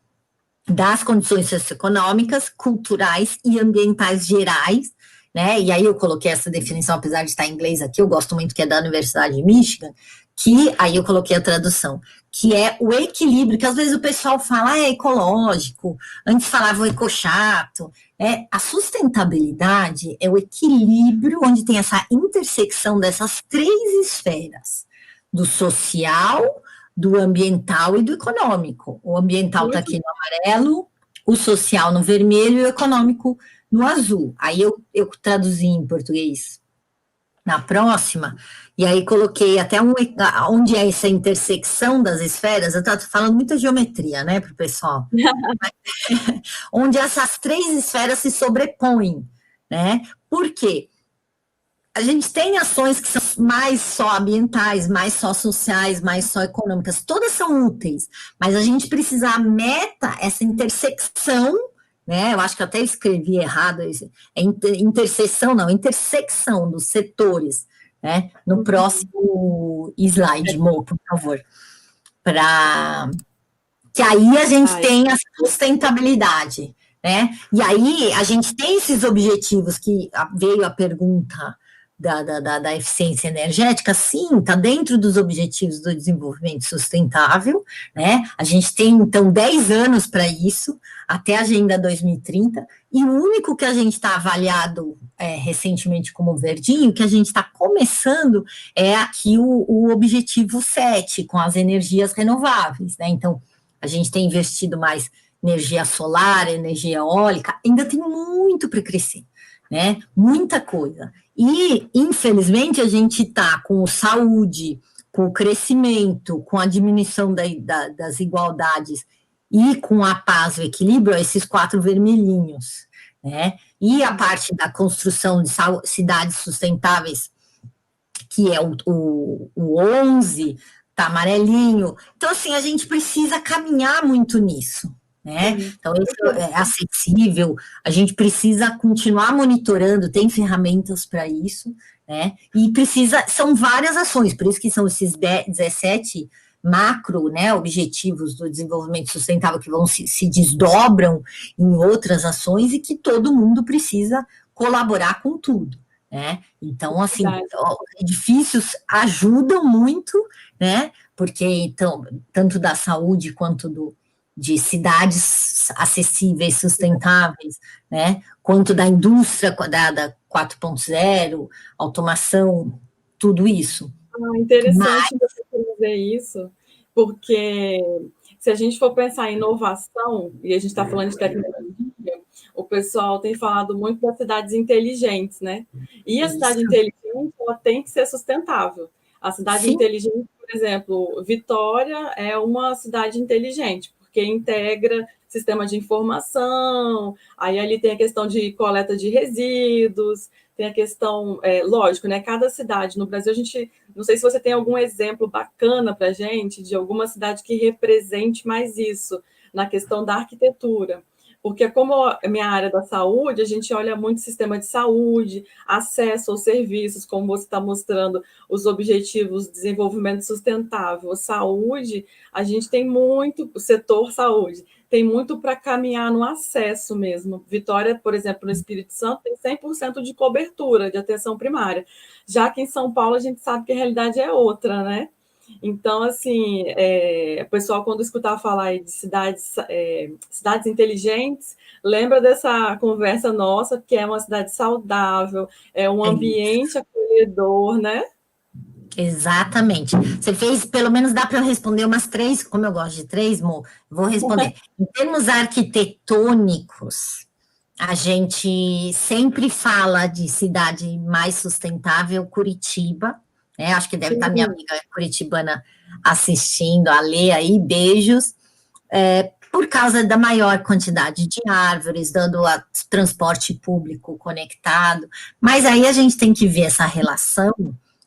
das condições socioeconômicas, culturais e ambientais gerais, né? E aí eu coloquei essa definição, apesar de estar em inglês aqui, eu gosto muito que é da Universidade de Michigan, que aí eu coloquei a tradução, que é o equilíbrio, que às vezes o pessoal fala, é ecológico, antes falava o ecochato, a sustentabilidade é o equilíbrio onde tem essa intersecção dessas 3 esferas, do social, do ambiental e do econômico. O ambiental está aqui no amarelo, o social no vermelho e o econômico no azul. Aí eu traduzi em português na próxima, e aí coloquei até onde é essa intersecção das esferas, eu estou falando muita geometria, né, para o pessoal, onde essas 3 esferas se sobrepõem, né, por quê? A gente tem ações que são mais só ambientais, mais só sociais, mais só econômicas, todas são úteis, mas a gente precisa essa intersecção, né? Eu acho que eu até escrevi errado, intersecção dos setores, né? No próximo slide, Mo, por favor, que aí a gente tem a sustentabilidade, né? E aí a gente tem esses objetivos que veio a pergunta da eficiência energética, sim, está dentro dos objetivos do desenvolvimento sustentável, né? A gente tem, então, 10 anos para isso, até a Agenda 2030, e o único que a gente está avaliado recentemente como verdinho, que a gente está começando, é aqui o objetivo 7, com as energias renováveis, né? Então, a gente tem investido mais energia solar, energia eólica, ainda tem muito para crescer, né? Muita coisa. E, infelizmente, a gente está com saúde, com o crescimento, com a diminuição das desigualdades e com a paz, o equilíbrio, esses 4 vermelhinhos, né? E a parte da construção de cidades sustentáveis, que é o 11, tá amarelinho. Então, assim, a gente precisa caminhar muito nisso, né? Então, isso é acessível, a gente precisa continuar monitorando, tem ferramentas para isso, né? E são várias ações, por isso que são esses 17 macro, né, objetivos do desenvolvimento sustentável que vão se desdobram em outras ações e que todo mundo precisa colaborar com tudo, né? Então, assim, os edifícios ajudam muito, né? Porque, então, tanto da saúde quanto de cidades acessíveis, sustentáveis, né? Quanto da indústria da 4.0, automação, tudo isso. Interessante você dizer isso, porque se a gente for pensar em inovação, e a gente está falando de tecnologia, o pessoal tem falado muito das cidades inteligentes, né? E a cidade inteligente, ela tem que ser sustentável. A cidade inteligente, por exemplo, Vitória é uma cidade inteligente, porque integra sistema de informação, aí ali tem a questão de coleta de resíduos, tem a questão, lógico, né? Cada cidade no Brasil, a gente, não sei se você tem algum exemplo bacana para a gente de alguma cidade que represente mais isso na questão da arquitetura. Porque como a minha área da saúde, a gente olha muito sistema de saúde, acesso aos serviços, como você está mostrando, os objetivos de desenvolvimento sustentável, saúde, a gente tem muito, o setor saúde, tem muito para caminhar no acesso mesmo. Vitória, por exemplo, no Espírito Santo, tem 100% de cobertura de atenção primária. Já que em São Paulo, a gente sabe que a realidade é outra, né? Então, assim, o pessoal, quando escutar falar aí de cidades inteligentes, lembra dessa conversa nossa, que é uma cidade saudável, é um ambiente acolhedor, né? Exatamente. Você fez, pelo menos dá para eu responder umas 3, como eu gosto de 3, Mo, vou responder. Em termos arquitetônicos, a gente sempre fala de cidade mais sustentável, Curitiba, né? Acho que deve estar minha amiga curitibana assistindo, a Lê aí, beijos. Por causa da maior quantidade de árvores, dando transporte público conectado, mas aí a gente tem que ver essa relação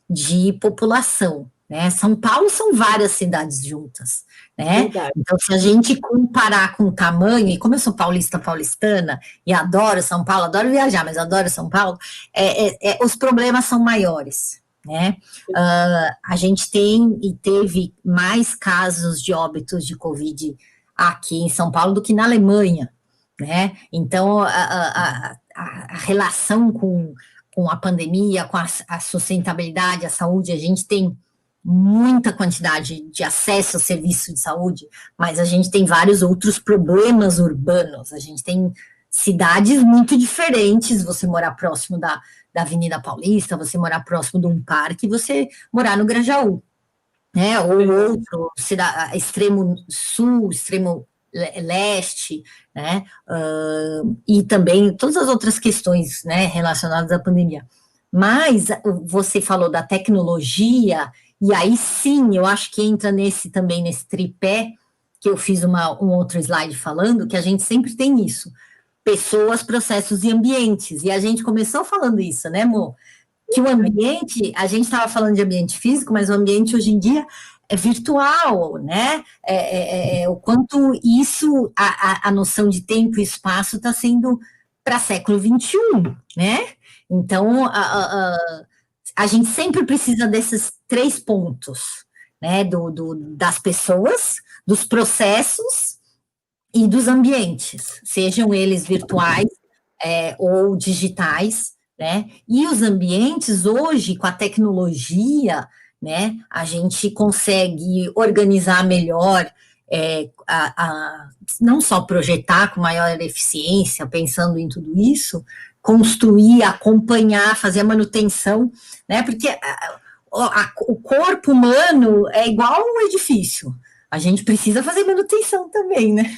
de população, né? São Paulo são várias cidades juntas, né? Verdade. Então, se a gente comparar com o tamanho, e como eu sou paulistana, e adoro São Paulo, adoro viajar, mas adoro São Paulo, os problemas são maiores, né? A gente tem e teve mais casos de óbitos de Covid aqui em São Paulo do que na Alemanha, né? Então, a relação com a pandemia, com a sustentabilidade, a saúde, a gente tem muita quantidade de acesso a serviço de saúde, mas a gente tem vários outros problemas urbanos. A gente tem cidades muito diferentes, você morar próximo da Avenida Paulista, você morar próximo de um parque, você morar no Grajaú, né? Ou outro, extremo sul, extremo leste, né? E também todas as outras questões, né, relacionadas à pandemia. Mas você falou da tecnologia, e aí sim, eu acho que entra também nesse tripé, que eu fiz um outro slide falando, que a gente sempre tem isso, pessoas, processos e ambientes, e a gente começou falando isso, né, Mo? Que o ambiente, a gente estava falando de ambiente físico, mas o ambiente hoje em dia é virtual, né? O quanto isso, a noção de tempo e espaço está sendo para século XXI, né? Então, a gente sempre precisa desses 3 pontos, né? Das pessoas, dos processos e dos ambientes, sejam eles virtuais ou digitais, né? E os ambientes, hoje, com a tecnologia, né, a gente consegue organizar melhor, não só projetar com maior eficiência, pensando em tudo isso, construir, acompanhar, fazer a manutenção, né? Porque o corpo humano é igual um edifício. A gente precisa fazer manutenção também, né?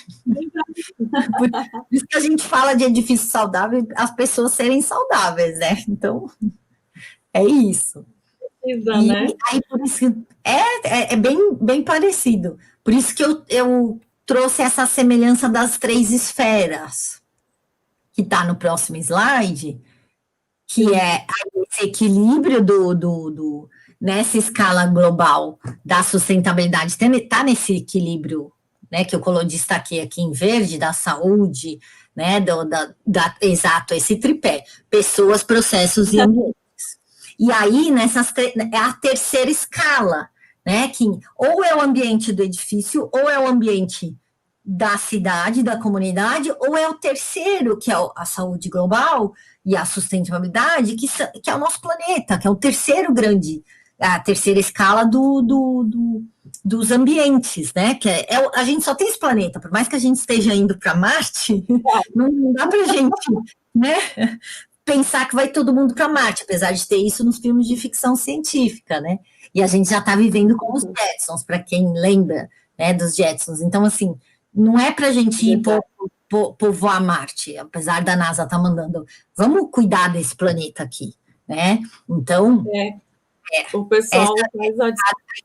Por isso que a gente fala de edifício saudável, as pessoas serem saudáveis, né? Então, é isso. Precisa, né? Aí, por isso, é bem parecido. Por isso que eu trouxe essa semelhança das 3 esferas, que está no próximo slide, que é esse equilíbrio nessa escala global da sustentabilidade, está nesse equilíbrio, né, que eu destaquei aqui em verde, da saúde, né, exato, esse tripé, pessoas, processos e ambientes. E aí, é a terceira escala, né, que ou é o ambiente do edifício, ou é o ambiente da cidade, da comunidade, ou é o terceiro, que é a saúde global e a sustentabilidade, que é o nosso planeta, que é o terceiro a terceira escala dos ambientes, né? Que a gente só tem esse planeta, por mais que a gente esteja indo para Marte, não dá para a gente, né, pensar que vai todo mundo para Marte, apesar de ter isso nos filmes de ficção científica, né? E a gente já está vivendo com os Jetsons, para quem lembra, né, dos Jetsons. Então, assim, não é para a gente ir povoar Marte, apesar da NASA estar mandando. Vamos cuidar desse planeta aqui, né? Então, o pessoal faz a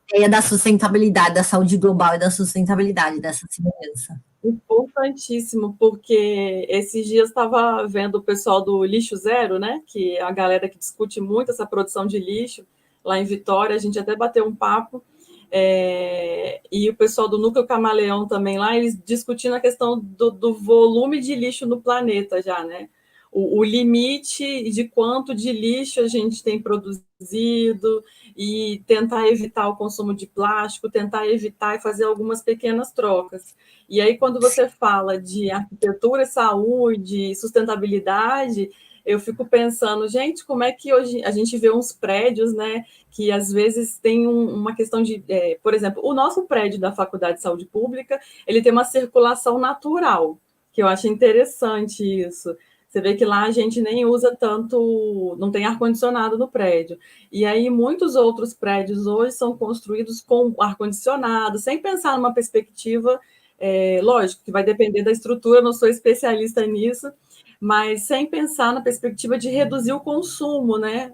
ideia da sustentabilidade, da saúde global e da sustentabilidade dessa segurança. Importantíssimo, porque esses dias estava vendo o pessoal do Lixo Zero, né? Que é a galera que discute muito essa produção de lixo lá em Vitória, a gente até bateu um papo, e o pessoal do Núcleo Camaleão também lá, eles discutindo a questão do volume de lixo no planeta já, né? O limite de quanto de lixo a gente tem produzido e tentar evitar o consumo de plástico, tentar evitar e fazer algumas pequenas trocas. E aí, quando você fala de arquitetura, saúde, sustentabilidade, eu fico pensando, gente, como é que hoje a gente vê uns prédios, né, que às vezes tem uma questão de, por exemplo, o nosso prédio da Faculdade de Saúde Pública, ele tem uma circulação natural, que eu acho interessante isso. Você vê que lá a gente nem usa tanto, não tem ar-condicionado no prédio. E aí muitos outros prédios hoje são construídos com ar-condicionado, sem pensar numa perspectiva, lógico que vai depender da estrutura, não sou especialista nisso, mas sem pensar na perspectiva de reduzir o consumo, né,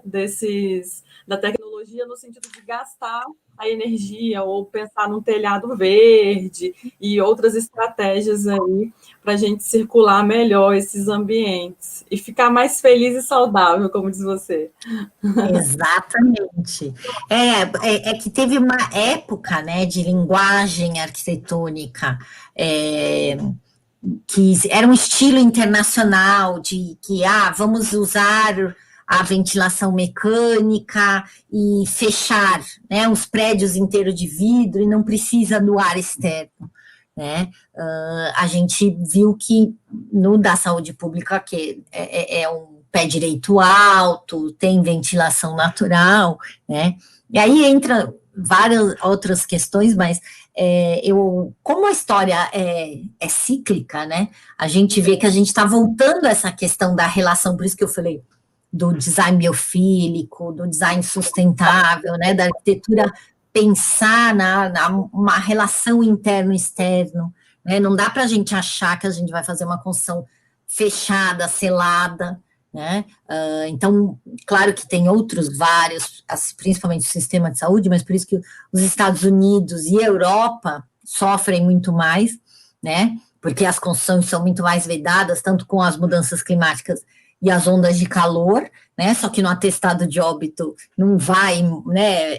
da tecnologia no sentido de gastar a energia ou pensar num telhado verde e outras estratégias aí para a gente circular melhor esses ambientes e ficar mais feliz e saudável, como diz você. Exatamente. É que teve uma época, né, de linguagem arquitetônica, que era um estilo internacional de que vamos usar a ventilação mecânica e fechar, né, os prédios inteiros de vidro e não precisa do ar externo, né? A gente viu que no da saúde pública, que é um pé direito alto, tem ventilação natural, né? E aí entra várias outras questões, mas como a história é cíclica, né? A gente vê que a gente está voltando a essa questão da relação, por isso que eu falei do design biofílico, do design sustentável, né? Da arquitetura pensar uma relação interno-externo, né? Não dá para a gente achar que a gente vai fazer uma construção fechada, selada, né? Então, claro que tem outros vários, principalmente o sistema de saúde, mas por isso que os Estados Unidos e a Europa sofrem muito mais, né? Porque as construções são muito mais vedadas, tanto com as mudanças climáticas e as ondas de calor, né? Só que no atestado de óbito não vai, né?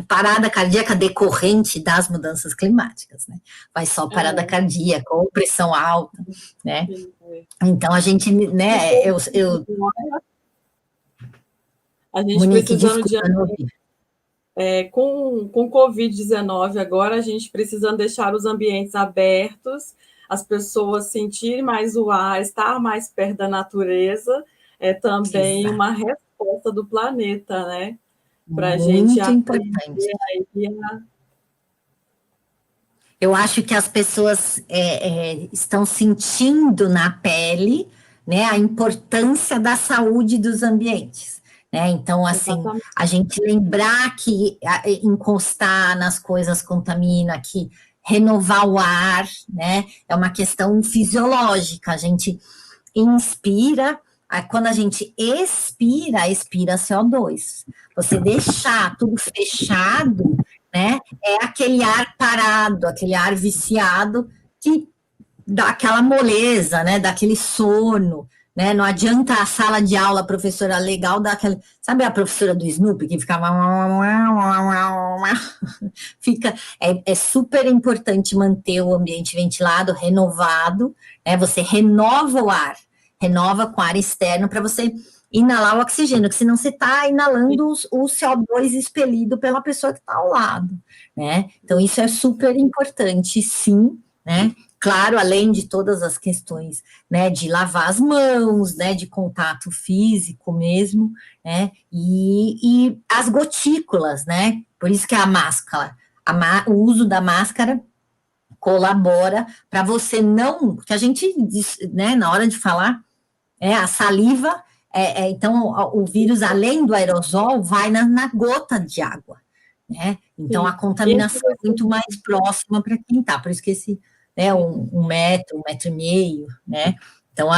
Parada cardíaca decorrente das mudanças climáticas, né? Vai só parada cardíaca ou pressão alta, né? Então a gente, né? A gente Monique, precisando desculpa, com Covid-19 agora, a gente precisando deixar os ambientes abertos, as pessoas sentirem mais o ar, estar mais perto da natureza, é também uma resposta do planeta, né? Para a gente importante. Eu acho que as pessoas estão sentindo na pele, né, a importância da saúde dos ambientes, né? Então, assim, exatamente, a gente lembrar que encostar nas coisas contamina, que renovar o ar, né, é uma questão fisiológica. A gente inspira, quando a gente expira CO2. Você deixar tudo fechado, né, é aquele ar parado, aquele ar viciado que dá aquela moleza, né, dá aquele sono, né, não adianta a sala de aula, a professora legal, dá aquela, sabe a professora do Snoopy que ficava fica, é super importante manter o ambiente ventilado, renovado, né, você renova o ar, renova com ar externo para você inalar o oxigênio, que senão você está inalando o CO2 expelido pela pessoa que está ao lado, né? Então, isso é super importante, sim, né? Claro, além de todas as questões, né, de lavar as mãos, né, de contato físico mesmo, né, e as gotículas, né? Por isso que a máscara, o uso da máscara colabora para você não, porque a gente, né, na hora de falar, a saliva, então o vírus, além do aerosol, vai na gota de água, né? Então a contaminação é muito mais próxima para quem está, por isso que esse, né, 1 metro, 1,5 metro, né? Então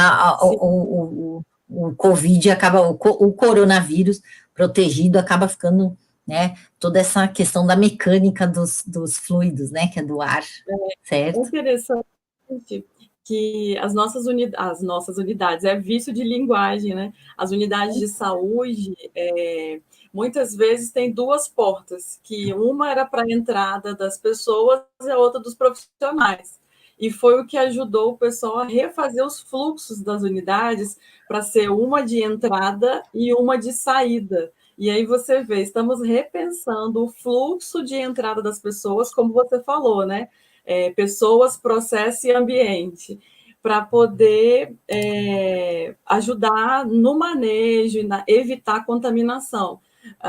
o Covid acaba, o coronavírus protegido, acaba ficando, né, toda essa questão da mecânica dos fluidos, né, que é do ar, É certo? interessante que as nossas unidades, é vício de linguagem, né? As unidades de saúde, muitas vezes tem duas portas, que uma era para a entrada das pessoas e a outra dos profissionais. E foi o que ajudou o pessoal a refazer os fluxos das unidades para ser uma de entrada e uma de saída. E aí você vê, estamos repensando o fluxo de entrada das pessoas, como você falou, né? Pessoas, processo e ambiente, para poder ajudar no manejo e evitar contaminação.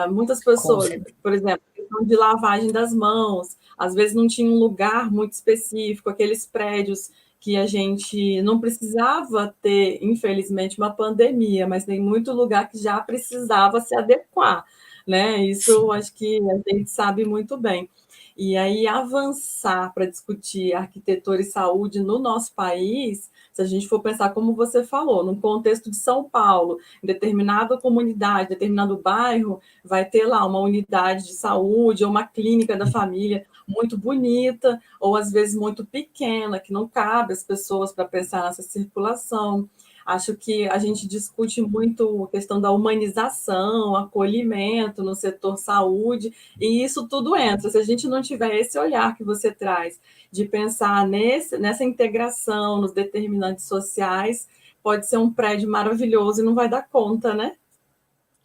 Muitas pessoas, por exemplo, questão de lavagem das mãos, às vezes não tinha um lugar muito específico, aqueles prédios que a gente não precisava ter, infelizmente, uma pandemia, mas tem muito lugar que já precisava se adequar, né? Isso acho que a gente sabe muito bem. E aí avançar para discutir arquitetura e saúde no nosso país, se a gente for pensar como você falou, num contexto de São Paulo, em determinada comunidade, determinado bairro, vai ter lá uma unidade de saúde ou uma clínica da família muito bonita, ou às vezes muito pequena, que não cabe as pessoas para pensar nessa circulação. Acho que a gente discute muito a questão da humanização, acolhimento no setor saúde, e isso tudo entra. Se a gente não tiver esse olhar que você traz, de pensar nessa integração, nos determinantes sociais, pode ser um prédio maravilhoso e não vai dar conta, né?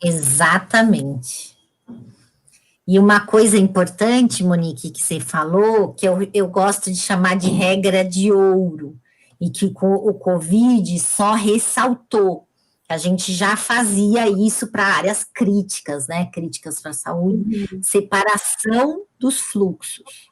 Exatamente. E uma coisa importante, Monique, que você falou, que eu gosto de chamar de regra de ouro, e que o Covid só ressaltou. A gente já fazia isso para áreas críticas, né? Críticas para a saúde, separação dos fluxos,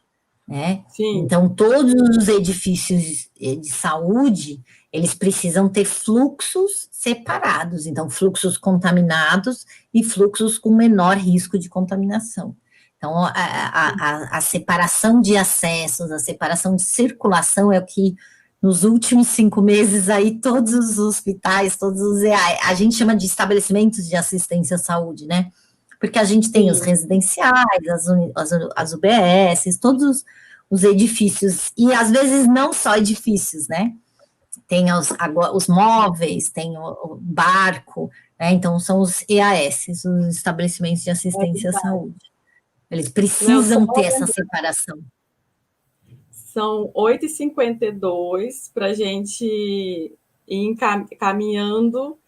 né? Sim. Então, todos os edifícios de saúde, eles precisam ter fluxos separados, então, fluxos contaminados e fluxos com menor risco de contaminação. Então, a separação de acessos, a separação de circulação é o que, nos últimos 5 meses, aí, todos os hospitais, todos os EA, a gente chama de estabelecimentos de assistência à saúde, né? Porque a gente tem os residenciais, as UBS, todos os edifícios, e às vezes não só edifícios, né? Tem os móveis, tem o barco, né? Então são os EAS, os estabelecimentos de assistência à saúde. Eles precisam ter essa separação. São 8h52 para a gente ir caminhando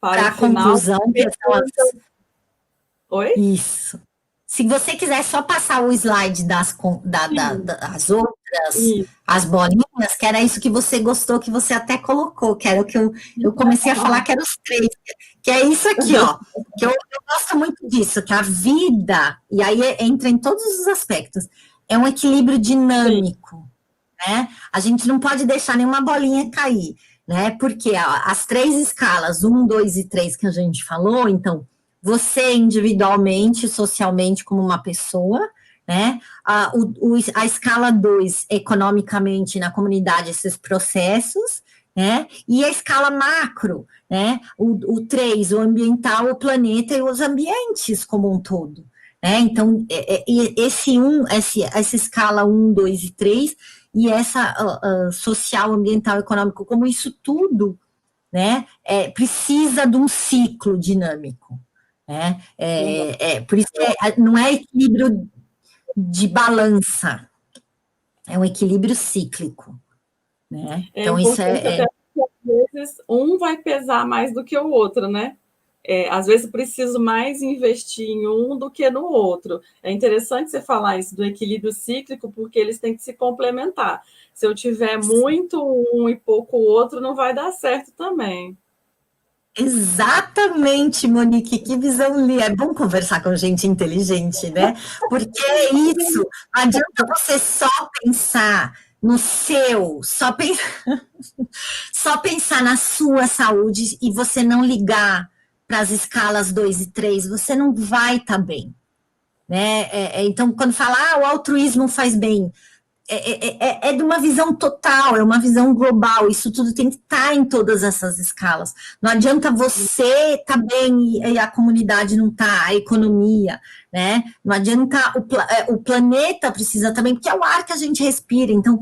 para a conclusão. Oi? Isso. Se você quiser só passar o slide das outras, as bolinhas, que era isso que você gostou, que você até colocou, que era o que eu comecei a falar, que eram os 3, que é isso aqui, ó, que eu gosto muito disso, que a vida, e aí entra em todos os aspectos, é um equilíbrio dinâmico, né? A gente não pode deixar nenhuma bolinha cair, né? Porque as 3 escalas, 1, 2 e 3 que a gente falou, então, você individualmente, socialmente, como uma pessoa, né? A escala 2, economicamente, na comunidade, esses processos, né? E a escala macro, né? O 3, o ambiental, o planeta e os ambientes como um todo, né? Então, essa escala 1, 2 e 3, e essa social, ambiental, econômico, como isso tudo, né? Precisa de um ciclo dinâmico. Por isso não é equilíbrio de balança, é um equilíbrio cíclico, né? Então isso até às vezes um vai pesar mais do que o outro, né? Às vezes preciso mais investir em um do que no outro. É interessante você falar isso do equilíbrio cíclico, porque eles têm que se complementar. Se eu tiver muito um e pouco o outro, não vai dar certo também. Exatamente, Monique, que visão linda. É bom conversar com gente inteligente, né? Porque é isso, não adianta você só pensar no seu, só pensar na sua saúde e você não ligar para as escalas 2 e 3, você não vai estar bem, né? Então, quando fala, o altruísmo faz bem, é de uma visão total, é uma visão global. Isso tudo tem que estar em todas essas escalas. Não adianta você estar bem e a comunidade não estar, a economia, né? Não adianta o planeta precisa também, porque é o ar que a gente respira. Então,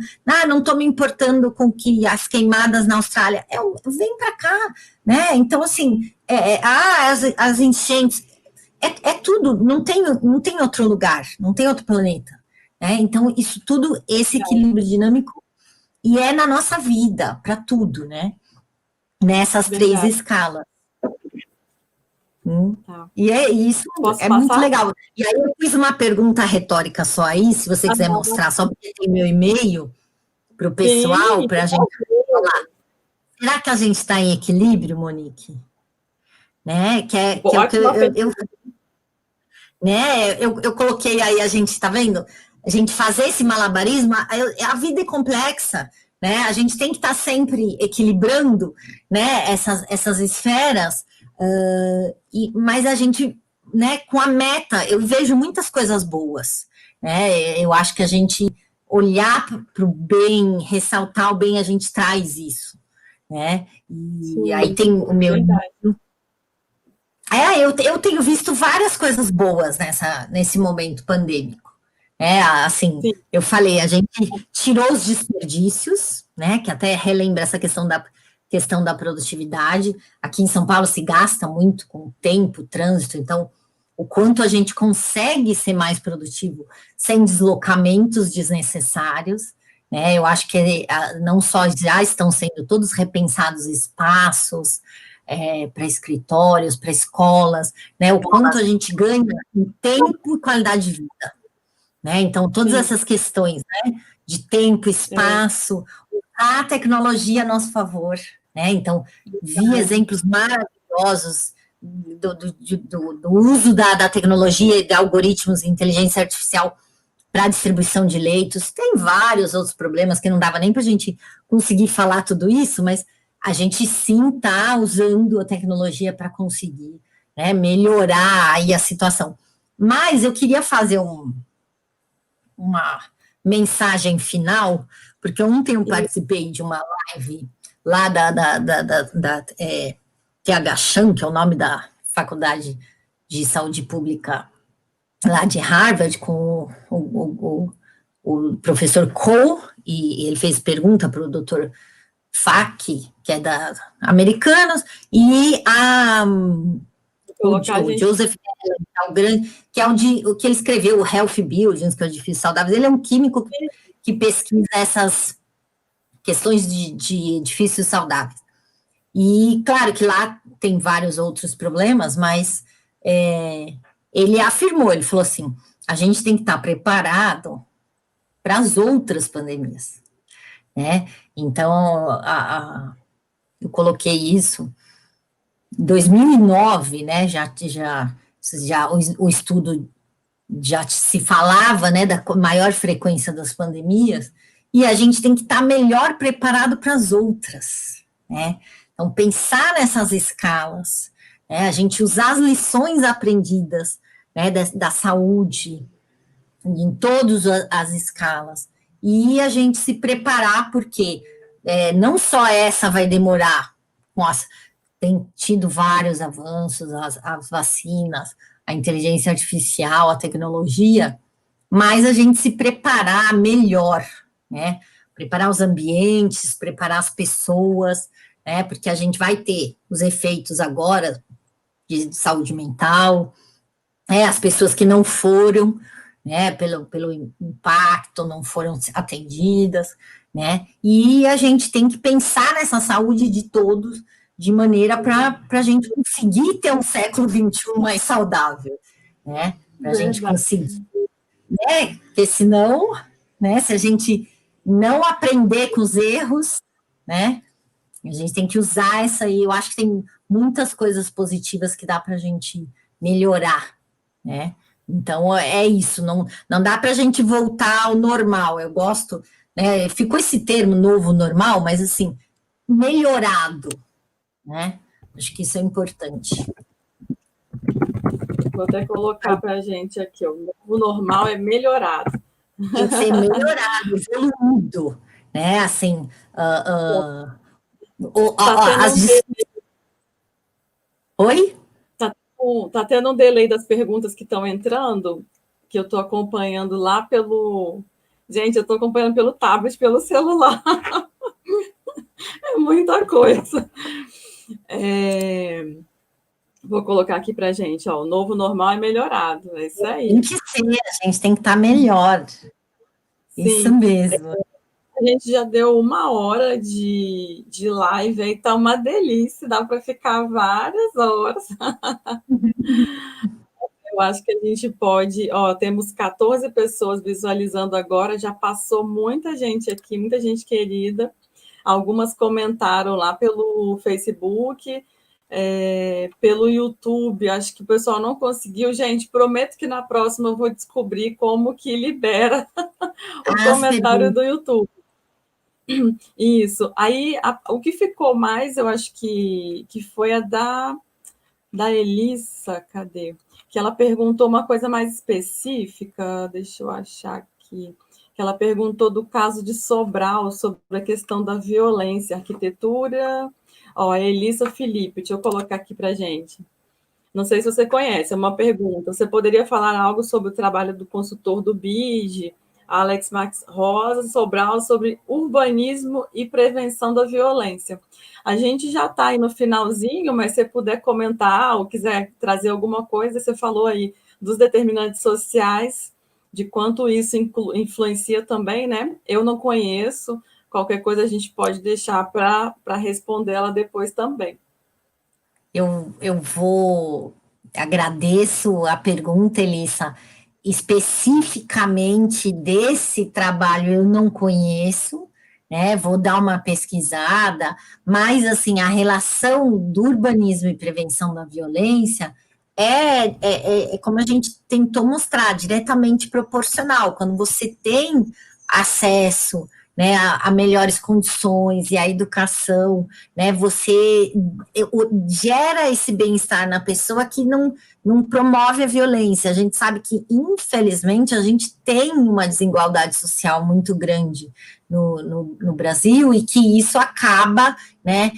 não estou me importando com que as queimadas na Austrália. Vem para cá, né? Então, assim, as enchentes, é tudo, não tem outro lugar, não tem outro planeta. Então, isso tudo, esse equilíbrio dinâmico, e é na nossa vida, para tudo, né? Nessas três escalas. Tá. E isso é muito legal. E aí eu fiz uma pergunta retórica só aí, se você quiser mostrar, só porque tem meu e-mail para o pessoal, para a gente falar. Será que a gente está em equilíbrio, Monique? Né? Que é o que eu coloquei aí, a gente está vendo? A gente fazer esse malabarismo, a vida é complexa, né? A gente tem que estar sempre equilibrando, né, essas esferas, mas a gente, né, com a meta, eu vejo muitas coisas boas, né? Eu acho que a gente olhar para o bem, ressaltar o bem, a gente traz isso, né? E sim, aí tem o meu... Eu tenho visto várias coisas boas nesse momento pandêmico. Assim, sim. Eu falei, a gente tirou os desperdícios, né? Que até relembra essa questão da produtividade. Aqui em São Paulo se gasta muito com tempo, trânsito, então o quanto a gente consegue ser mais produtivo sem deslocamentos desnecessários, né? Eu acho que não só já estão sendo todos repensados espaços, para escritórios, para escolas, né? O quanto a gente ganha em tempo e qualidade de vida. Né? Então, todas essas questões, né, de tempo, espaço, usar a tecnologia a nosso favor. Né? Então, vi exemplos maravilhosos do uso da tecnologia e de algoritmos de inteligência artificial para a distribuição de leitos. Tem vários outros problemas que não dava nem para a gente conseguir falar tudo isso, mas a gente sim está usando a tecnologia para conseguir, né, melhorar aí a situação. Mas eu queria fazer uma mensagem final, porque ontem eu participei de uma live lá da TH Chan, que é o nome da Faculdade de Saúde Pública lá de Harvard, com o professor Cole, e ele fez pergunta para o doutor Fak, que é da Americanos, e o Joseph, que é o que ele escreveu, o Health Buildings, que é o edifício saudável. Ele é um químico que pesquisa essas questões de edifícios saudáveis. E, claro, que lá tem vários outros problemas, mas ele afirmou, ele falou assim, a gente tem que estar preparado para as outras pandemias, né? Então, eu coloquei isso em 2009, né, já o estudo já se falava, né, da maior frequência das pandemias, e a gente tem que estar melhor preparado para as outras, né? Então, pensar nessas escalas, né, a gente usar as lições aprendidas, né, da saúde, em todas as escalas, e a gente se preparar, porque não só essa vai demorar, tem tido vários avanços, as vacinas, a inteligência artificial, a tecnologia, mas a gente se preparar melhor, né? Preparar os ambientes, preparar as pessoas, né? Porque a gente vai ter os efeitos agora de saúde mental, as pessoas que não foram, né? Pelo impacto, não foram atendidas, né? E a gente tem que pensar nessa saúde de todos, de maneira para a gente conseguir ter um século XXI mais saudável, né? Para a gente conseguir, né? Porque senão, né? Se a gente não aprender com os erros, né? A gente tem que usar essa aí. Eu acho que tem muitas coisas positivas que dá para a gente melhorar, né? Então é isso. Não dá para a gente voltar ao normal. Eu gosto, né? Ficou esse termo novo normal, mas assim melhorado. Né? Acho que isso é importante. Vou até colocar para a gente aqui, o novo normal é melhorado. tem que ser melhorado, evoluído, né? Assim, Tá tendo as... um delay, Oi? tá tendo um delay das perguntas que estão entrando, que eu estou acompanhando lá pelo. Gente, eu estou acompanhando pelo tablet, pelo celular. É muita coisa. Vou colocar aqui para gente, ó, o novo normal é melhorado. É isso Tem aí. que ser, a gente tem que estar melhor. Isso Sim. mesmo. A gente já deu 1 hora de live, aí tá uma delícia, dá para ficar várias horas. Eu acho que a gente pode, ó, temos 14 pessoas visualizando agora, já passou muita gente aqui, muita gente querida. Algumas comentaram lá pelo Facebook, pelo YouTube, acho que o pessoal não conseguiu. Gente, prometo que na próxima eu vou descobrir como que libera o As comentário perguntas. do YouTube. Isso. Aí, o que ficou mais, eu acho que foi a da Elissa, cadê? Que ela perguntou uma coisa mais específica, deixa eu achar aqui. Que ela perguntou do caso de Sobral, sobre a questão da violência, arquitetura. Ó, a Elissa Felipe, deixa eu colocar aqui para gente. Não sei se você conhece, é uma pergunta. Você poderia falar algo sobre o trabalho do consultor do BID, Alex Max Rosa Sobral, sobre urbanismo e prevenção da violência? A gente já está aí no finalzinho, mas se você puder comentar ou quiser trazer alguma coisa, você falou aí dos determinantes sociais, de quanto isso influencia também, né? Eu não conheço, qualquer coisa a gente pode deixar para responder ela depois também. Eu vou, agradeço a pergunta, Elissa. Especificamente desse trabalho eu não conheço, né? Vou dar uma pesquisada, mas assim, a relação do urbanismo e prevenção da violência é como a gente tentou mostrar, diretamente proporcional. Quando você tem acesso, né, a melhores condições e a educação, né, você gera esse bem-estar na pessoa que não promove a violência. A gente sabe que, infelizmente, a gente tem uma desigualdade social muito grande no Brasil e que isso acaba, né,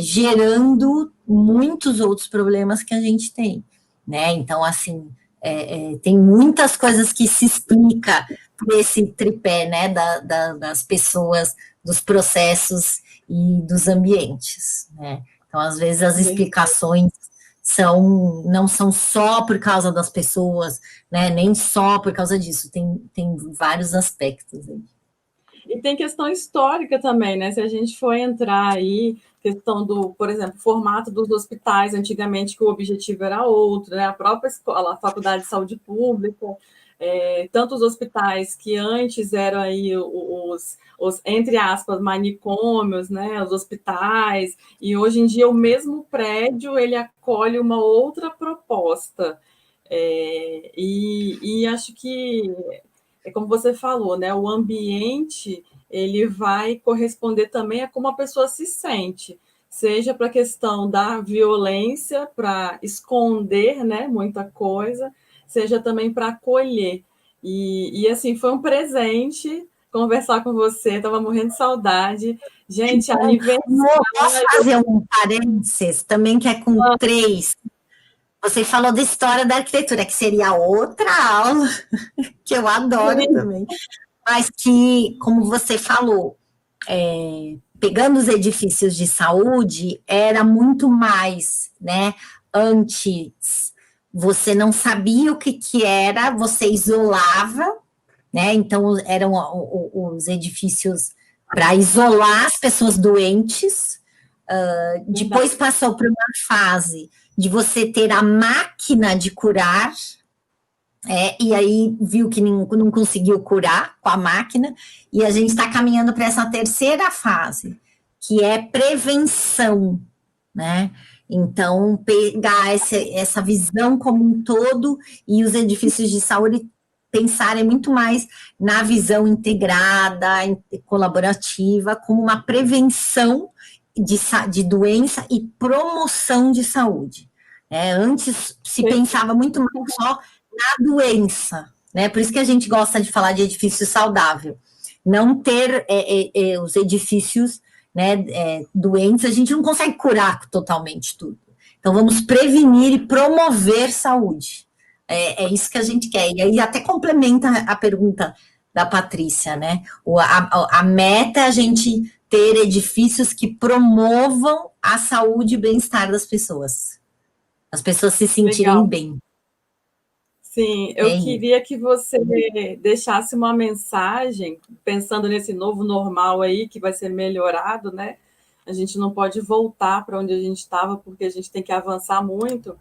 gerando muitos outros problemas que a gente tem, né? Então, assim, tem muitas coisas que se explica por esse tripé, né, das pessoas, dos processos e dos ambientes, né? Então, às vezes, as explicações não são só por causa das pessoas, né? Nem só por causa disso, tem vários aspectos aí. E tem questão histórica também, né? Se a gente for entrar aí, questão do, por exemplo, formato dos hospitais, antigamente que o objetivo era outro, né? A própria escola, a Faculdade de Saúde Pública, tantos hospitais que antes eram aí os, entre aspas, manicômios, né? Os hospitais, e hoje em dia o mesmo prédio ele acolhe uma outra proposta. E acho que é como você falou, né? O ambiente ele vai corresponder também a como a pessoa se sente, seja para a questão da violência, para esconder, né, muita coisa, seja também para acolher. E assim, foi um presente conversar com você, estava morrendo de saudade. Gente, Então, aniversário. posso fazer um parênteses também, que é com três. Você falou da história da arquitetura, que seria outra aula, que eu adoro também, mas que, como você falou, pegando os edifícios de saúde, era muito mais, né? Antes, você não sabia o que era, você isolava, né? Então, eram os edifícios para isolar as pessoas doentes. Depois passou por uma fase de você ter a máquina de curar, e aí viu que não conseguiu curar com a máquina, e a gente está caminhando para essa terceira fase, que é prevenção, né? Então, pegar essa visão como um todo e os edifícios de saúde pensarem muito mais na visão integrada, colaborativa, como uma prevenção de doença e promoção de saúde. Antes se pensava muito mais só na doença, né? Por isso que a gente gosta de falar de edifício saudável. Não ter os edifícios, né, doentes, a gente não consegue curar totalmente tudo. Então, vamos prevenir e promover saúde. É isso que a gente quer. E aí até complementa a pergunta da Patrícia, né? A meta é a gente ter edifícios que promovam a saúde e bem-estar das pessoas. As pessoas se sentirem Legal. bem. Sim, eu queria que você deixasse uma mensagem, pensando nesse novo normal aí, que vai ser melhorado, né? A gente não pode voltar para onde a gente estava, porque a gente tem que avançar muito,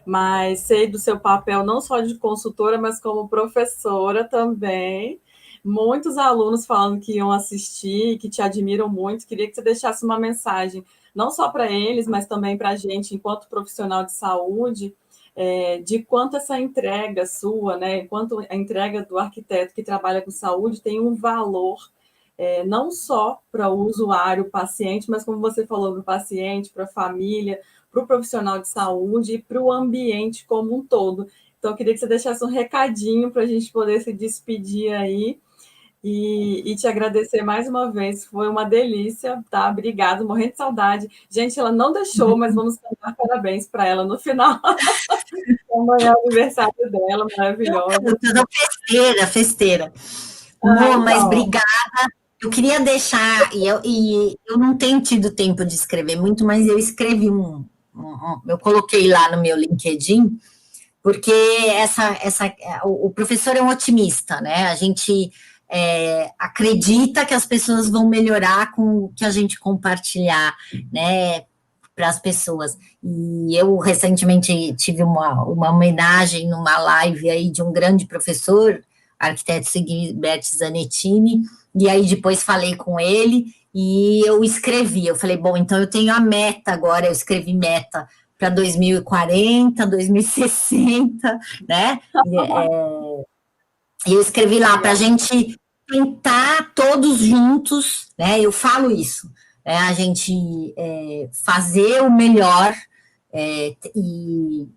mas sei do seu papel não só de consultora, mas como professora também. Muitos alunos falando que iam assistir, que te admiram muito. Queria que você deixasse uma mensagem, não só para eles, mas também para a gente, enquanto profissional de saúde, de quanto essa entrega sua, né, quanto a entrega do arquiteto que trabalha com saúde tem um valor, não só para o usuário, o paciente, mas como você falou, para o paciente, para a família, para o profissional de saúde e para o ambiente como um todo. Então, eu queria que você deixasse um recadinho para a gente poder se despedir aí e te agradecer mais uma vez. Foi uma delícia, tá? Obrigada, morrendo de saudade. Gente, ela não deixou, mas vamos cantar parabéns para ela no final. Amanhã é o aniversário dela, maravilhosa. Festeira, festeira. Mas obrigada. Eu queria deixar, eu não tenho tido tempo de escrever muito, mas eu escrevi eu coloquei lá no meu LinkedIn, porque o professor é um otimista, né? A gente acredita que as pessoas vão melhorar com o que a gente compartilhar, né? Para as pessoas. E eu recentemente tive uma homenagem numa live aí de um grande professor, arquiteto Sigisberto Zanettini, e aí depois falei com ele e eu escrevi. Eu falei, bom, então eu tenho a meta agora, eu escrevi meta para 2040, 2060, né? E eu escrevi lá para a gente tentar todos juntos, né? Eu falo isso, a gente fazer o melhor e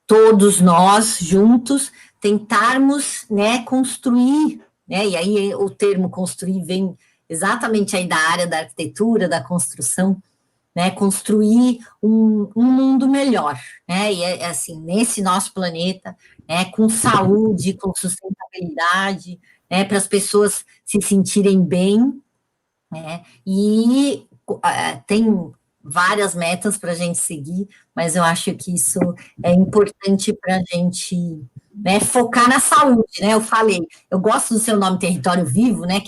todos nós juntos tentarmos, né, construir, né? E aí o termo construir vem exatamente aí da área da arquitetura, da construção, né? Construir um mundo melhor, né? E assim, nesse nosso planeta, né, com saúde, com sustentabilidade, né, para as pessoas se sentirem bem, né? E tem várias metas para a gente seguir, mas eu acho que isso é importante para a gente, né, focar na saúde, né? Eu falei, eu gosto do seu nome Território Vivo, né?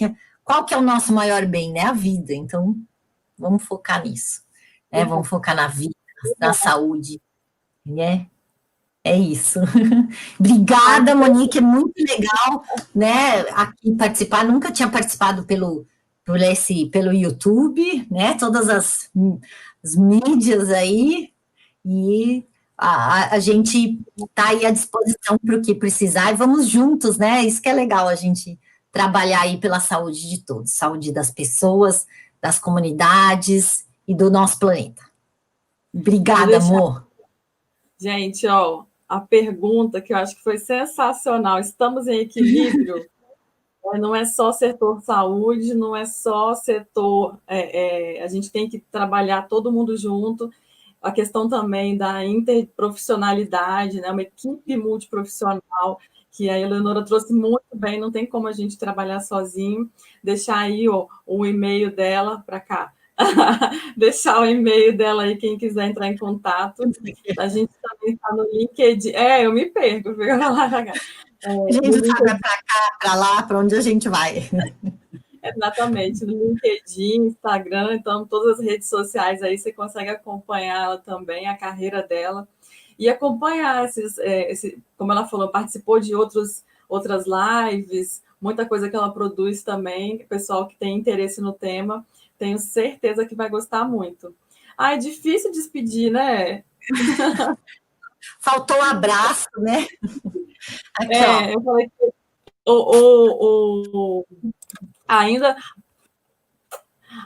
Qual que é o nosso maior bem, né? A vida. Então, vamos focar nisso, né? Vamos focar na vida, na saúde, né? É isso. Obrigada, Monique, é muito legal, né, aqui participar. Nunca tinha participado pelo YouTube, né? Todas as mídias aí, e a gente está aí à disposição para o que precisar, e vamos juntos, né? Isso que é legal, a gente trabalhar aí pela saúde de todos, saúde das pessoas, das comunidades e do nosso planeta. Obrigada, amor. Gente, ó, a pergunta que eu acho que foi sensacional. Estamos em equilíbrio? Não é só setor saúde, não é só setor. A gente tem que trabalhar todo mundo junto. A questão também da interprofissionalidade, né? Uma equipe multiprofissional, que a Eleonora trouxe muito bem, não tem como a gente trabalhar sozinho. Deixar aí o e-mail dela para cá. Deixar o e-mail dela aí, quem quiser entrar em contato. A gente também está no LinkedIn. Eu me perco. A gente sabe para cá, para lá, para onde a gente vai. Exatamente, no LinkedIn, Instagram, então todas as redes sociais aí você consegue acompanhar ela também, a carreira dela, e acompanhar como ela falou, participou de outras lives, muita coisa que ela produz também, pessoal que tem interesse no tema, tenho certeza que vai gostar muito. É difícil despedir, né? Faltou um abraço, né? Aqui, ó. Eu falei que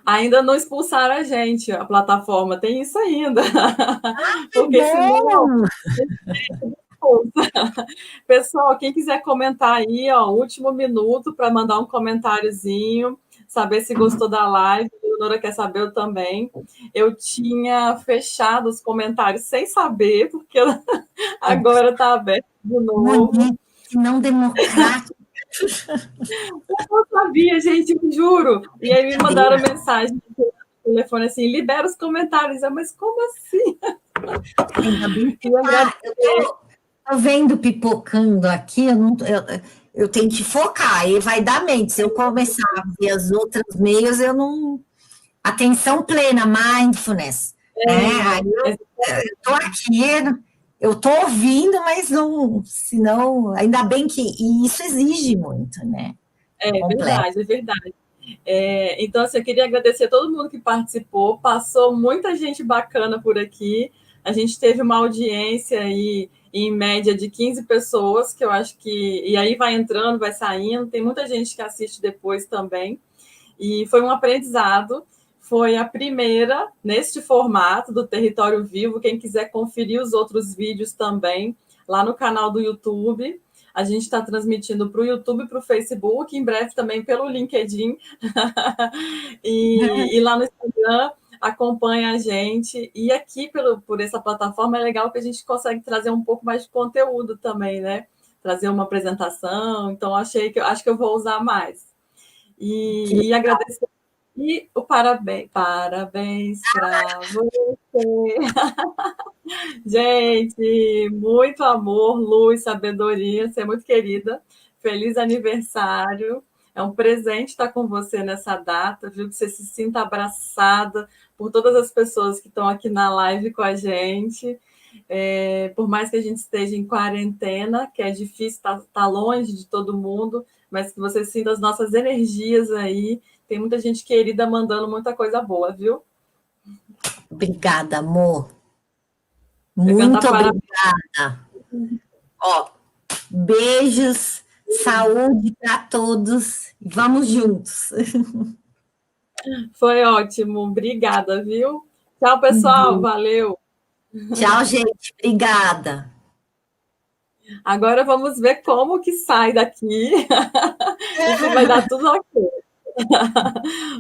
ainda não expulsaram a gente, a plataforma tem isso ainda. Porque senão Pessoal, quem quiser comentar aí, ó, último minuto para mandar um comentáriozinho, saber se gostou da live. A Leonora quer saber, eu também. Eu tinha fechado os comentários sem saber, porque agora está aberto de novo. Não democrático. Eu não sabia, gente, eu juro. E aí me mandaram mensagem no telefone assim, libera os comentários. Eu, mas como assim? Ainda bem que eu tô vendo pipocando aqui, eu tenho que focar, aí vai dar mente. Se eu começar a ver as outras meios, eu não. Atenção plena, mindfulness. Aí eu tô aqui, eu tô ouvindo, mas não, senão, ainda bem que e isso exige muito, né? Verdade, é verdade. Então, assim, eu queria agradecer a todo mundo que participou. Passou muita gente bacana por aqui. A gente teve uma audiência aí, em média, de 15 pessoas, que eu acho que. E aí vai entrando, vai saindo. Tem muita gente que assiste depois também. E foi um aprendizado. Foi a primeira neste formato do Território Vivo. Quem quiser conferir os outros vídeos também, lá no canal do YouTube. A gente está transmitindo para o YouTube e para o Facebook, em breve também pelo LinkedIn. E lá no Instagram, acompanha a gente. E aqui, por essa plataforma, é legal que a gente consegue trazer um pouco mais de conteúdo também, né? Trazer uma apresentação. Então, acho que eu vou usar mais. E agradecer. E o parabéns para você. Gente, muito amor, luz, sabedoria, você é muito querida. Feliz aniversário. É um presente estar com você nessa data, viu? Que você se sinta abraçada por todas as pessoas que estão aqui na live com a gente. Por mais que a gente esteja em quarentena, que é difícil estar longe de todo mundo, mas que você sinta as nossas energias aí. Tem muita gente querida mandando muita coisa boa, viu? Obrigada, amor. Muito obrigada. Ó, beijos, saúde para todos. Vamos juntos. Foi ótimo, obrigada, viu? Tchau, pessoal, valeu. Tchau, gente, obrigada. Agora vamos ver como que sai daqui e se vai dar tudo ok.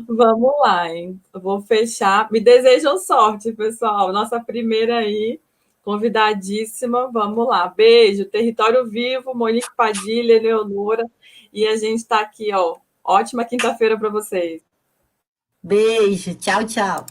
Vamos lá, hein? Eu vou fechar. Me desejam sorte, pessoal. Nossa primeira aí, convidadíssima. Vamos lá. Beijo. Território Vivo, Monique Padilha, Eleonora. E a gente está aqui, ó. Ótima quinta-feira para vocês. Beijo, tchau, tchau.